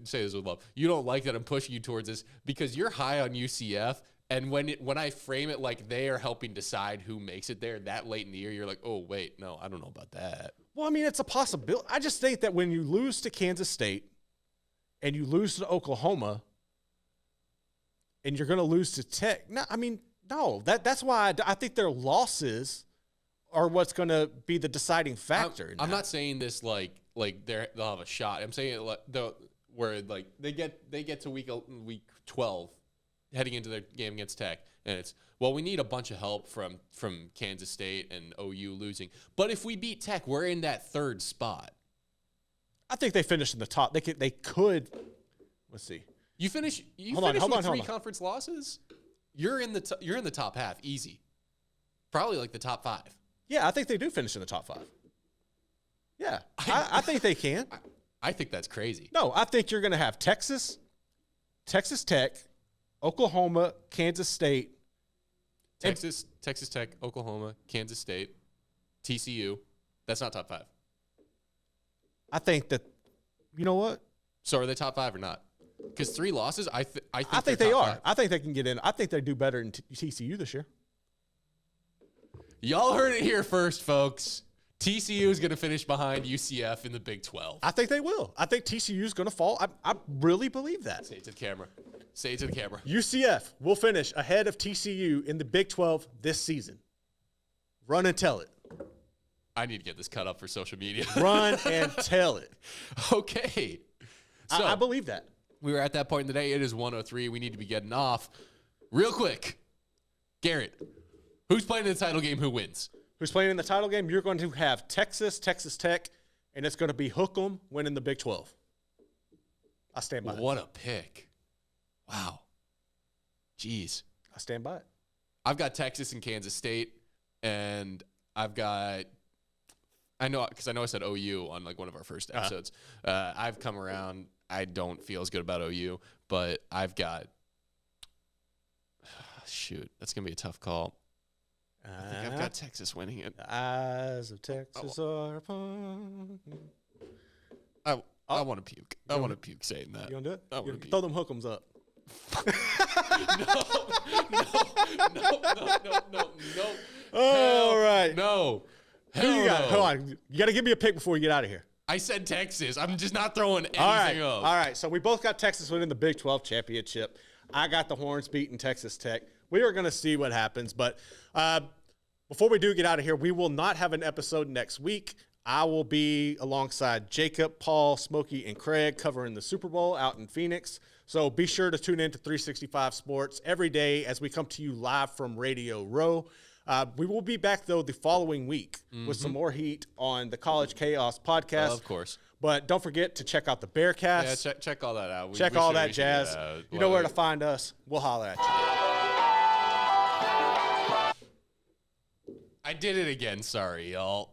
say this with love. You don't like that I'm pushing you towards this because you're high on UCF. And when I frame it like they are helping decide who makes it there that late in the year, you're like, oh, wait, no, I don't know about that. Well, I mean, it's a possibility. I just think that when you lose to Kansas State and you lose to Oklahoma and you're going to lose to Tech, that's why I think their losses are what's going to be the deciding factor. I'm not saying this like they'll have a shot. I'm saying it where they get to week 12. Heading into their game against Tech, and it's, well, we need a bunch of help from Kansas State and OU losing. But if we beat Tech, we're in that third spot. I think they finished in the top. They could. Let's see. You finish Hold on, with 3 conference losses. You're in the top half, easy. Probably like the top 5. Yeah, I think they do finish in the top 5. Yeah, I think they can. I think that's crazy. No, I think you're going to have Texas Tech, Oklahoma, Kansas State. Texas Tech, Oklahoma, Kansas State, TCU. That's not top 5. I think that, you know what? So are they top 5 or not? Because 3 losses, I think they are. 5. I think they can get in. I think they do better in TCU this year. Y'all heard it here first, folks. TCU is going to finish behind UCF in the Big 12. I think they will. I think TCU is going to fall. I really believe that. Say it to the camera. Say it to the camera. UCF will finish ahead of TCU in the Big 12 this season. Run and tell it. I need to get this cut up for social media. Run and tell it. Okay. So I believe that. We were at that point in the day. It is 1:03. We need to be getting off. Real quick. Garrett, who's playing in the title game? Who wins? Who's playing in the title game? You're going to have Texas Tech, and it's going to be Hook'em winning the Big 12. I stand by it. What a pick. Wow. Jeez. I stand by it. I've got Texas and Kansas State, and I've got – I know I said OU on like one of our first episodes. I've come around. I don't feel as good about OU, but I've got – shoot, that's going to be a tough call. I think I've got Texas winning it. The eyes of Texas are upon you. I want to puke. I want to puke saying that. You want to do it? I want to puke. Throw them hook'ems up. No. All right. No. Who you got? Hold on. You got to give me a pick before you get out of here. I said Texas. I'm just not throwing anything All up. right. So we both got Texas winning the Big 12 championship. I got the Horns beating Texas Tech. We are going to see what happens. But before we do get out of here, we will not have an episode next week. I will be alongside Jacob, Paul, Smokey, and Craig covering the Super Bowl out in Phoenix. So be sure to tune in to 365 Sports every day as we come to you live from Radio Row. We will be back, though, the following week with some more heat on the College Chaos podcast. Of course. But don't forget to check out the Bearcast. Yeah, check all that out. Check all that jazz. You know where to find us. We'll holler at you. did it again. Sorry, y'all.